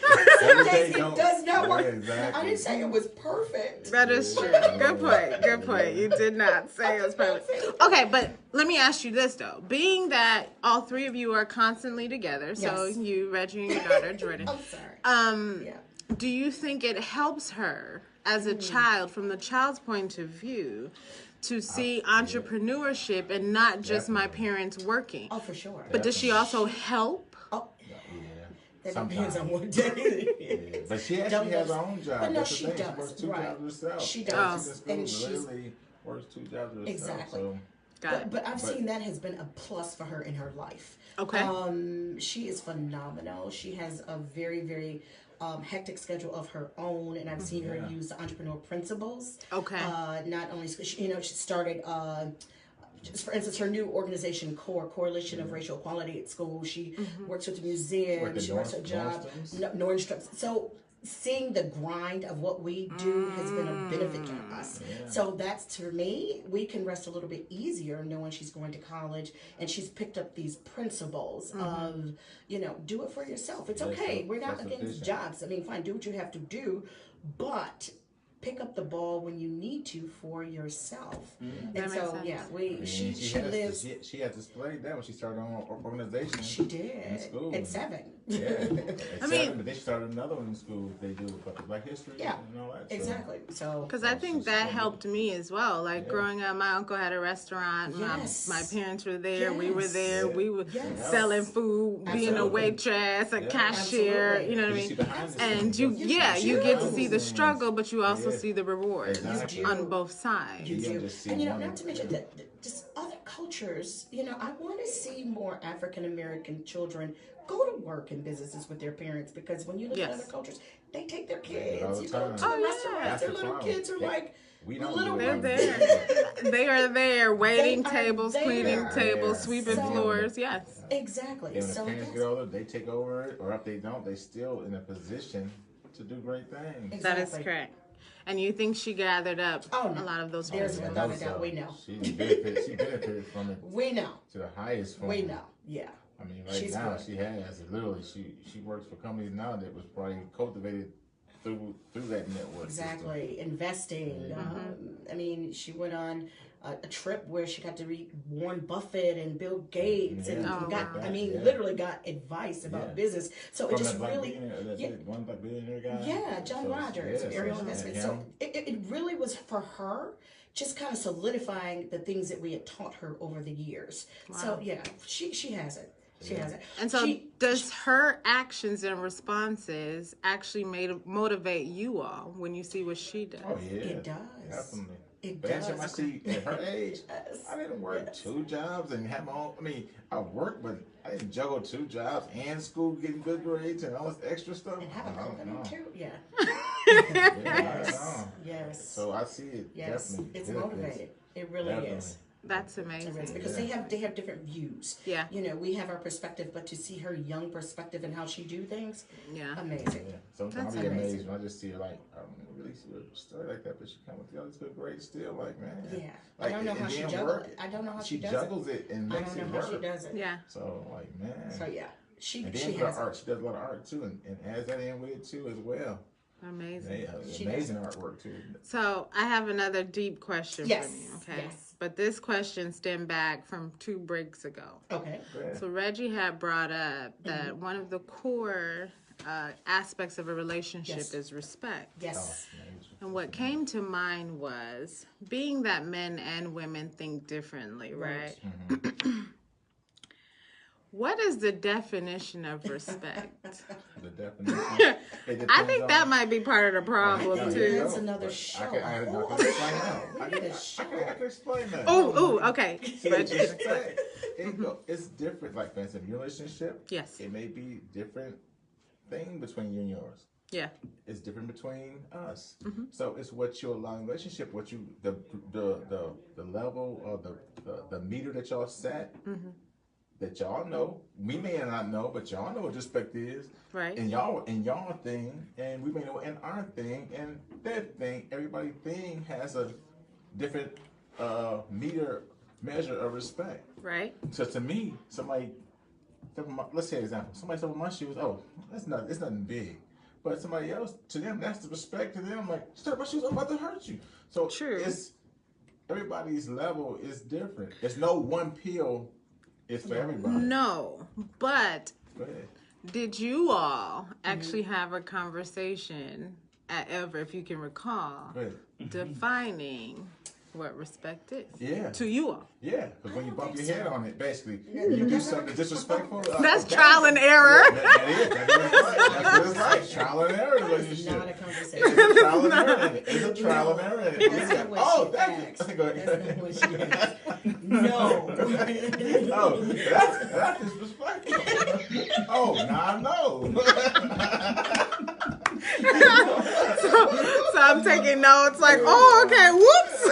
Some days it does not work. Yeah, exactly. I didn't say it was perfect. That is true. Good point. You did not say it was perfect. Okay, but let me ask you this though. Being that all three of you are constantly together, so you, Reggie, and your daughter, Jordan. I'm sorry. Do you think it helps her as a child, from the child's point of view, to see entrepreneurship and not just my parents working? Oh, for sure. But does she also help? Oh, yeah. That depends on what day. But she actually has her own job. But no, That's she the thing. does. She works 2 jobs herself. She does. She's in school, literally works 2 jobs herself. Exactly. So. But I've seen that has been a plus for her in her life. Okay. She is phenomenal. She has a very, very hectic schedule of her own, and I've seen her use the entrepreneur principles. Okay. Not only she started. Just for instance, her new organization, Coalition of Racial Equality at School. She works with the museum. She works at jobs. So seeing the grind of what we do has been a benefit to us. Yeah. So that's, for me, we can rest a little bit easier knowing she's going to college and she's picked up these principles of, do it for yourself. It's okay. We're not against jobs. I mean, fine, do what you have to do, but pick up the ball when you need to for yourself. And so, she lives. She had displayed that when she started her own organization. She did. In school. At 7. Yeah. At 7, but they started another one in school. They do Black History and all that. Exactly. So. Because I think that helped me as well. Like growing up, my uncle had a restaurant. My parents were there. We were there. We were selling food, being a waitress, a cashier. Absolutely. You know what I mean? And you get to see the struggle, but you also see the rewards on both sides. You do. And not to mention that just other cultures, I want to see more African American children go to work in businesses with their parents, because when you look at other cultures, they take their kids. You go to the restaurants, their little kids are like they're there. They are there, waiting tables, cleaning tables, sweeping floors. Yes. Exactly. And when the parents get older, they take over it, or if they don't, they still in a position to do great things. Exactly. That is correct. And you think she gathered up a lot of those people? There's without a doubt. We know. She benefited from it. We know. To the highest form. We know. Yeah. I mean, now she has literally. She works for companies now that was probably cultivated through that network. Exactly. System. Investing. I mean, she went on a trip where she got to read Warren Buffett and Bill Gates and literally got advice about business. So it just really, one Black billionaire guy. Yeah, John Rogers, Ariel Investment. So it really was for her just kind of solidifying the things that we had taught her over the years. So yeah, she has it. She has it. And so, does her actions and responses actually motivate you all when you see what she does? Oh yeah, It does. Definitely. It But does. every time I see at her age, Yes. I didn't work 2 jobs and have my own. I mean, I worked, but I didn't juggle 2 jobs and school, getting good grades and all this extra stuff. And have a I don't company know. too. Yeah. Yeah, I Yes. know. Yes. So I see it. Yes. Definitely. It's benefits. motivated. It really Definitely. is. That's amazing. Because they have different views. Yeah. You know, we have our perspective, but to see her young perspective and how she do things, Yeah. amazing. Yeah. Sometimes That's I get amazing. amazed when I just see her like, I don't really see a story like that, but she come with all these good grades still. Like, man. Yeah. Like, I don't know and how she then juggles work it. I don't know how She she does juggles it and it. I makes don't it know how she work. does it. Yeah. So like, man. So yeah, she And then she for the has art, she does a lot of art too, and adds that in with it too as well. Amazing. She Amazing artwork too. So I have another deep question Yes, for you, okay? yes. But this question stemmed back from 2 breaks ago. Okay. Go ahead. So Reggie had brought up that one of the core aspects of a relationship Yes. is respect. Yes. And what came to mind was being that men and women think differently, right? What is the definition of respect? The definition. I think that might be part of the problem Yeah, too. That's another show. I can Whole explain other that. show. We need a show. I can explain that. Oh, okay. See, Reggie. it's different. Like, for instance, your relationship. Yes. It may be different thing between you and yours. Yeah. It's different between us. So it's what you allow in relationship, what you the level or the meter that y'all set. That y'all know, we may not know, but y'all know what respect is. Right. And y'all thing, and we may know in our thing, and their thing. Everybody thing has a different measure of respect. Right. So to me, somebody, let's say an example. Somebody step on my shoes. Oh, it's nothing big. But somebody else, to them, that's the respect to them. Like, step on my shoes, I'm about to hurt you. So True. Everybody's level is different. There's no one pill. It's for everybody. No, but Go ahead. did you all actually have a conversation ever, if you can recall, Go ahead. defining what respect is? Yeah. To you all. Yeah, because when you bump your head on it, basically, you do something disrespectful. That's trial and error. That is. That's what it's like. Trial and error relationship. Not a conversation. It's a trial and error. It's a trial and error. That's not what Oh, she that's asked. Go That's ahead. not what she asked. No. Oh, that's disrespectful. Oh, now I know. So I'm taking notes like, oh, okay, whoops.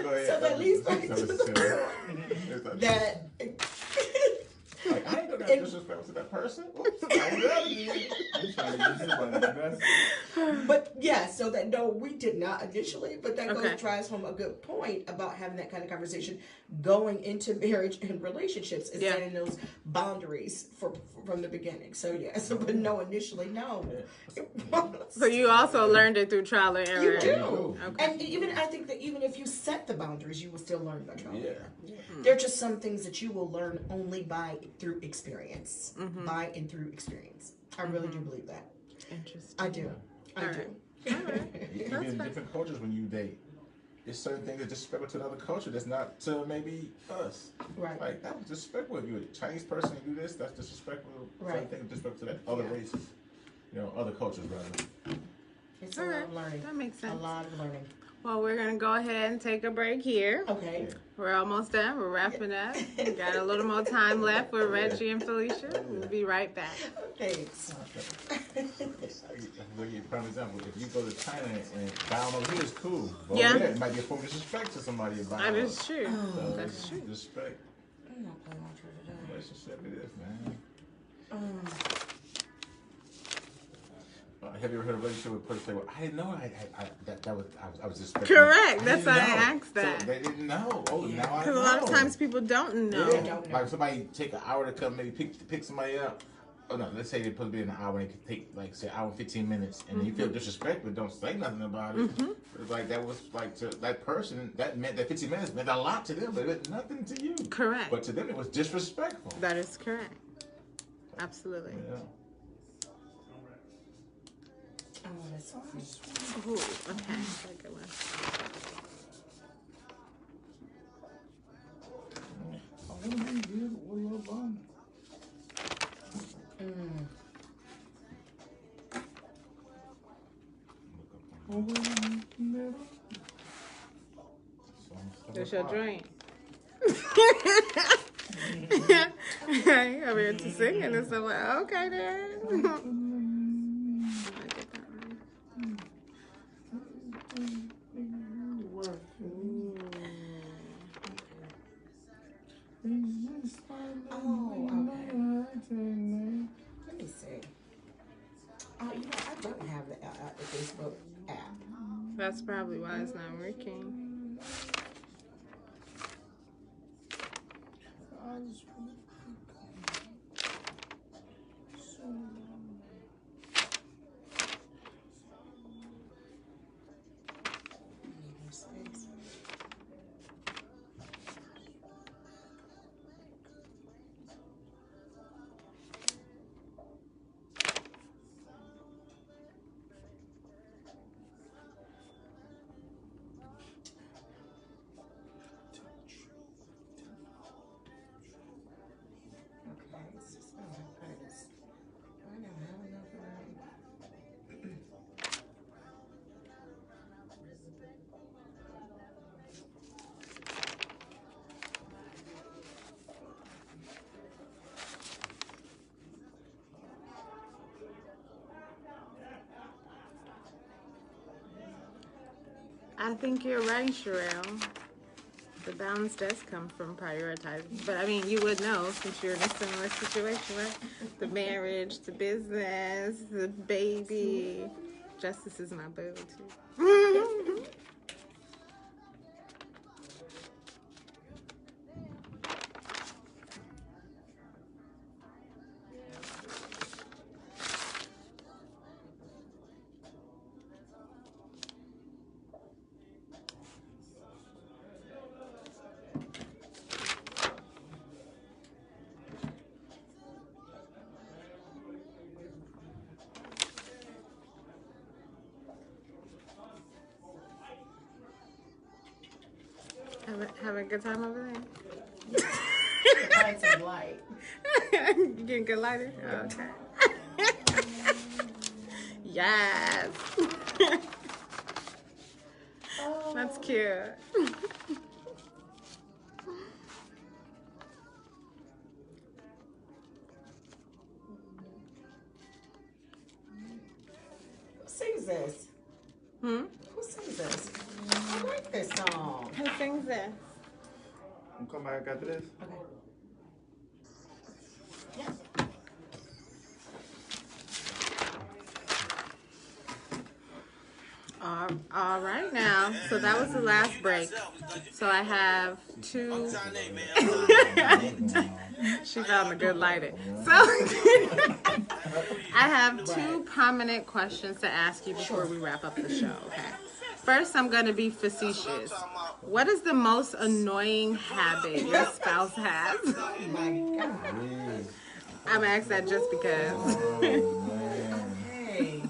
Go ahead. So that leads back So to it's the silly. point that Like, I ain't gonna have disrespect to that person. Oops, I ain't that again. I'm trying to use somebody. But yeah, so that no, we did not initially, but that Okay. drives home a good point about having that kind of conversation going into marriage and relationships and Yeah. setting those boundaries from the beginning. So yeah, so but no, initially no. It was. So you also learned it through trial and error. You do. Okay. And even I think that even if you set the boundaries, you will still learn by trial and Yeah. error. There are just some things that you will learn only through experience. By and through experience. I really do believe that. Interesting. I do. I All do. right. Even in different cultures when you date, there's certain things that disrespectful to another culture that's not to maybe us. Right. Like, that was disrespectful. If you're a Chinese person and do this, that's disrespectful. Right. Certain things disrespectful to that other Yeah. races. You know, other cultures rather. It's All a lot right. of learning. That makes sense. A lot of learning. Well, we're going to go ahead and take a break here. Okay. We're almost done. We're wrapping up. We got a little more time left with Reggie and Felisha. We'll be right back. Thanks. I'll give you a prime example. If you go to China and bowing over here is cool. But Yeah. over there, it might be a form of disrespect to somebody you're bowing That over. is true. So That's it's true. Disrespect. I'm not playing much for today. Relationship it is, man. Have you ever heard a relationship with a person say, "Well, I didn't know I was disrespectful." Correct. That's didn't why I know." asked that. So they didn't know. Oh, now I know. Because a lot of times people don't know. Yeah. don't know. Like somebody take an hour to come, maybe pick somebody up. Oh no, let's say they put it in an hour and it could take like say an hour and 15 minutes, and then you feel disrespectful, don't say nothing about it. It's like that was like to that person that meant that 15 minutes meant a lot to them, but it meant nothing to you. Correct. But to them it was disrespectful. That is correct. Absolutely. Yeah. Oh, that's so Ooh, okay. That's a good one. That's your drink. I'm here to sing and stuff like, okay then. Oh, okay. Let me see. Oh, you know, I don't have the Facebook app. That's probably why it's not working. I think you're right, Sherelle. The balance does come from prioritizing. But I mean, you would know since you're in a similar situation, right? The marriage, the business, the baby. Justice is my boo, too. Have a good time over there? Find some light. You getting good lighting? Okay. Yes. That's cute. Who sings this? Hmm? Who sings this? I like this song. Who sings this? We'll come back after this. Okay. Yeah. All right now. So that was the last break. So I have two. She found a good lighting. So I have two prominent questions to ask you before we wrap up the show. Okay. First, I'm going to be facetious. What is the most annoying habit your spouse has? Oh my God. I'm going to ask that just because. Hey.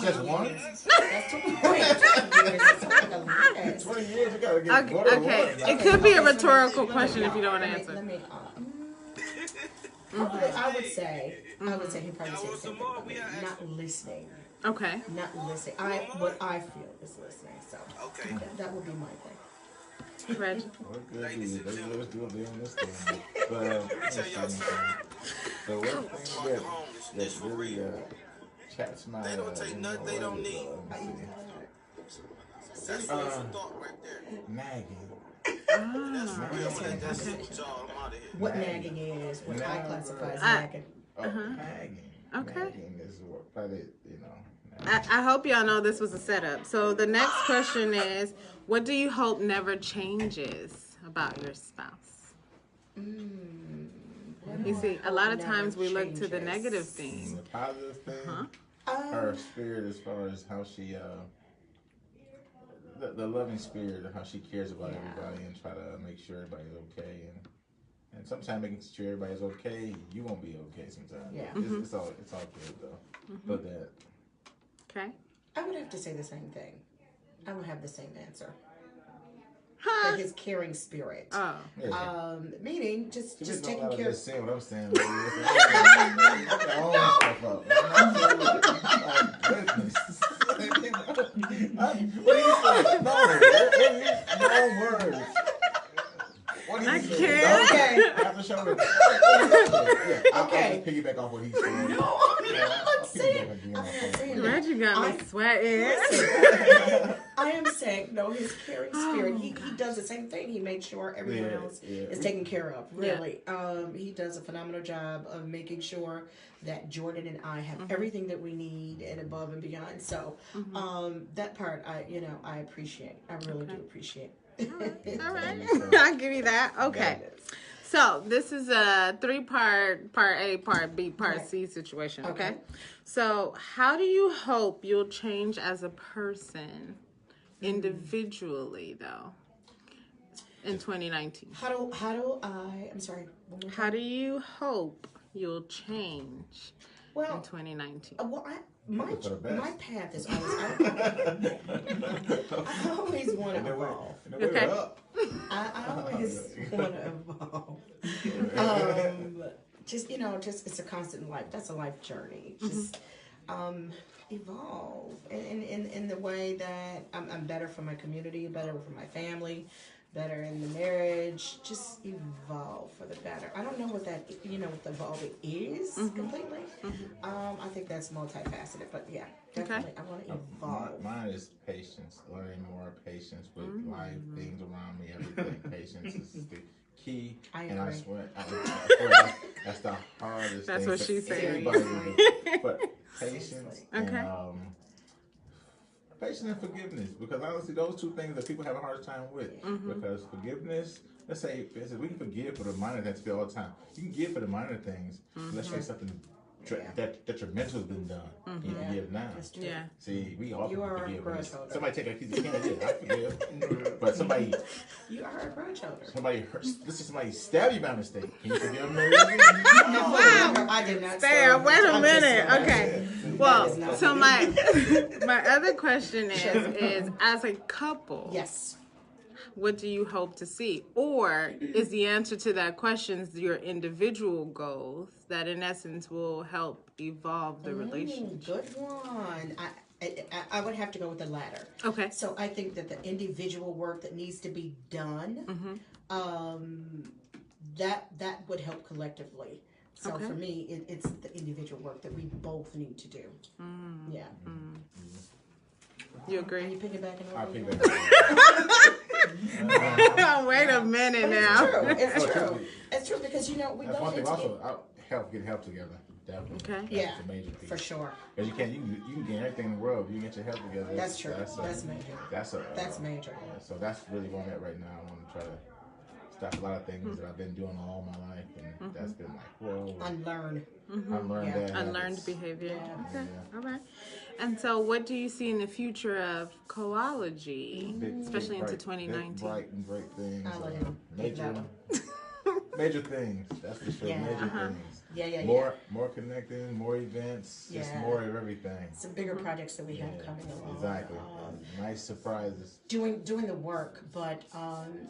Just one? That's 2 years. That's like a lot. 20 years, you gotta get more than Okay, one. it could be a rhetorical question if you don't want to answer. Let me I would say he probably said the same thing. Not listening. Okay. Not listening. What I feel is listening. So that would be my thing. Reg. What good do you? Let's do it on this thing. But let's see anything. So one thing that really chaps my They don't take nothing they don't need. That's food for thought right there. nagging. What nagging is, what I classify as nagging. Nagging. Okay. Nagging is what probably, you know. I hope y'all know this was a setup. So the next question is, what do you hope never changes about your spouse? You see, a lot of times we look to the negative things. The positive thing, her spirit as far as how she, the loving spirit of how she cares about everybody and try to make sure everybody's okay. And sometimes making sure everybody's okay, you won't be okay sometimes. Yeah. It's all good though. But that. Okay. I would have to say the same thing. I would have the same answer. Huh. His caring spirit. Oh. Yeah. Meaning just taking care. Just saying what I'm saying. My own stuff up. My goodness. off what he said. No, I'm not saying. I'm not saying that. Reggie got me sweating. I am saying, no, his caring spirit. He does the same thing. He makes sure everyone else is taken care of. Really, he does a phenomenal job of making sure that Jordan and I have everything that we need and above and beyond. So, that part, I appreciate. I really do appreciate. All right. I'll give you that. Okay. So this is a 3-part, part A, part B, part C situation. Okay. So how do you hope you'll change as a person individually though in 2019? How do I? I'm sorry. One more time. How do you hope you'll change in 2019? Well, my path is always. I always want to evolve. Okay. I always want to evolve. Just it's a constant life. That's a life journey. Just evolve in the way that I'm better for my community, better for my family, better in the marriage. Just evolve for the better. I don't know what that what the evolving is completely. I think that's multifaceted, but yeah, definitely I want to evolve. Mine is patience. Learning more patience with life, things around me, everything. Patience is the key. I and agree. I swear that's the hardest That's thing. what she said. But patience and patience and forgiveness, because honestly, those two things that people have a hard time with. Because forgiveness, let's say we can forgive for the minor things all the time. You can give for the minor things. Let's say something detrimental has been done. You forgive now. Yeah. See, we all You are a forgive. grudge holder. Somebody take a piece of candy, I forgive. But somebody You are a grudge holder. somebody hurts. This is somebody stab you by mistake. Can you forgive them? Wow. I did not. Sam, wait a I'm minute. just- Okay. That Well, is not so me. my other question is as a couple, Yes. what do you hope to see? Or is the answer to that question your individual goals that in essence will help evolve the relationship? Good one. I would have to go with the latter. Okay. So I think that the individual work that needs to be done, that would help collectively. So for me, it's the individual work that we both need to do. Yeah. You Are agree? you piggybacking I over me? Wait a minute But now. It's true. It's true because we That's go one thing. into Also, get help together. Definitely. Okay. Yeah, That's a major piece. for sure. Because you can get everything in the world. You get your help together. That's true. That's major. That's major. So that's really where I'm at right now. I want to try to stop a lot of things that I've been doing all my life, and that's been like, whoa. Unlearn. Unlearn Yeah. that. Unlearned habits. behavior. Yeah. Okay. Yeah. All right. And so, what do you see in the future of coology, especially into Big, 2019? bright and great things. I'll let him take that one. Major things. That's for sure. Yeah. Major things. Yeah. More connecting, more events, just Yeah. more of everything. Some bigger projects that we have coming along. Exactly. Nice surprises. Doing the work, but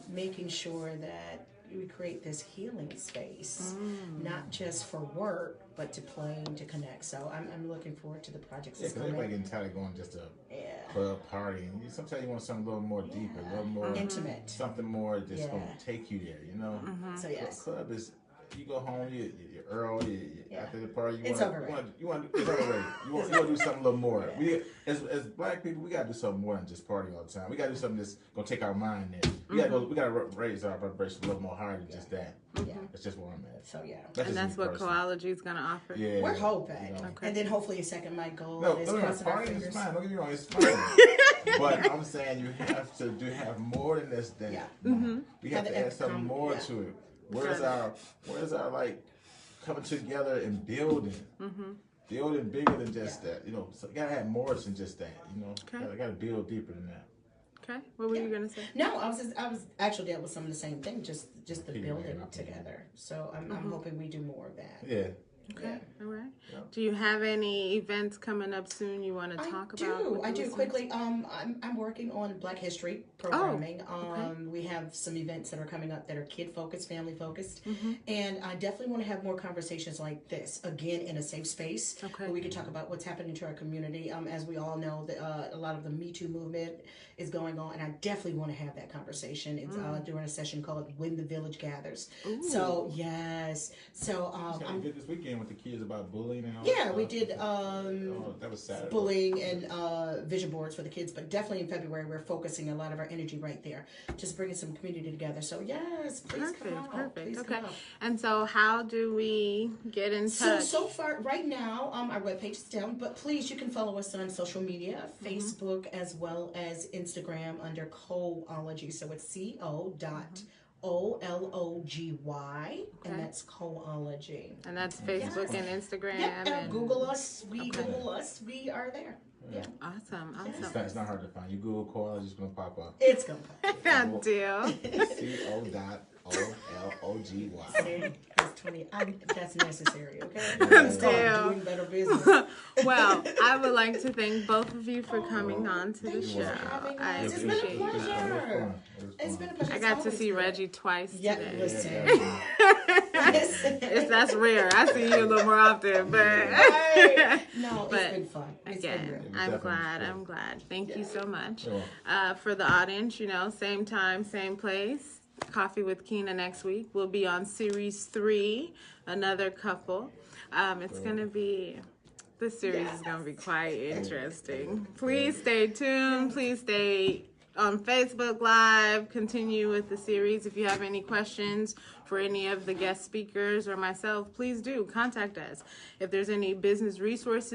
making sure that we create this healing space, not just for work, but to play and to connect. So I'm looking forward to the projects Yeah, that's because coming. everybody getting tired of going just to Yeah. club party. And sometimes you want something a little more deeper, a little more Intimate. something more that's Yeah. going to take you there, you know? So yes. Club is, you go home, you're early, Yeah. after the party, It's overrated. You want to do something a little more. Yeah. We, as black people, we got to do something more than just party all the time. We got to do something that's going to take our mind there. We got to raise our vibration a little more higher than just that. Yeah. That's just where I'm at. So yeah. And just that's me what personally. coology is going to offer. Yeah. We're hoping. You know. Okay. And then hopefully a second my goal No, is don't get me wrong, crossing our partying is fingers. fine. Don't get me wrong, it's fine. But I'm saying you have to have more than this thing. Yeah. We have Have to add something more yeah. to it. Where's our like coming together and building? Building bigger than just that. You know, so you gotta have more than just that. You know, Okay. gotta build deeper than that. Okay. What were you going to say? No, I was actually dealt with some of the same thing, just the Keep building going. together. So I'm hoping we do more of that. Yeah. Okay. All right. Yeah. Do you have any events coming up soon you want to talk about? with I the do listeners? quickly. I'm working on Black History programming. okay. We have some events that are coming up that are kid focused, family focused, and I definitely want to have more conversations like this again in a safe space Okay. where we can talk about what's happening to our community. As we all know, that a lot of the Me Too movement is going on, and I definitely want to have that conversation. It's during a session called "When the Village Gathers." So yes, so Got an event this weekend weekend with the kids about bullying and all Yeah, that we stuff? did Oh, that was Saturday. bullying and vision boards for the kids, but definitely in February we're focusing a lot of our energy right there, just bringing some community together. So yes, please come out. Perfect. Please Okay. come out. And so, how do we get in touch? So far, right now, our webpage is down, but please, you can follow us on social media, Facebook as well as Instagram under Coology. So it's CO.OLOGY, and that's Coology. And that's Facebook and Instagram. Yep, and Google us. Google us. We are there. Yeah, Awesome. It's not hard to find. You Google Coral, it's just gonna pop up. it's gonna pop. Deal. CO.OLOGY. That's 20. That's necessary. Okay, Yeah. it's called Deal. doing better business. Well, I would like to thank both of you for coming on to the Thank you show. for having I us. It's been a appreciate it. pleasure. It's been a pleasure. I got to see Reggie twice Yeah, today. listen. That's rare. I see you a little more often, but Right. No, But it's been fun. It's been again, real. I'm definitely glad. fun. I'm glad. Thank you so much. You're For the audience, same time, same place. Coffee with Keena next week. We'll be on series 3, another couple. It's gonna be. This series is gonna be quite interesting. Please stay tuned. Please stay on Facebook Live. Continue with the series. If you have any questions for any of the guest speakers or myself, please do contact us. If there's any business resources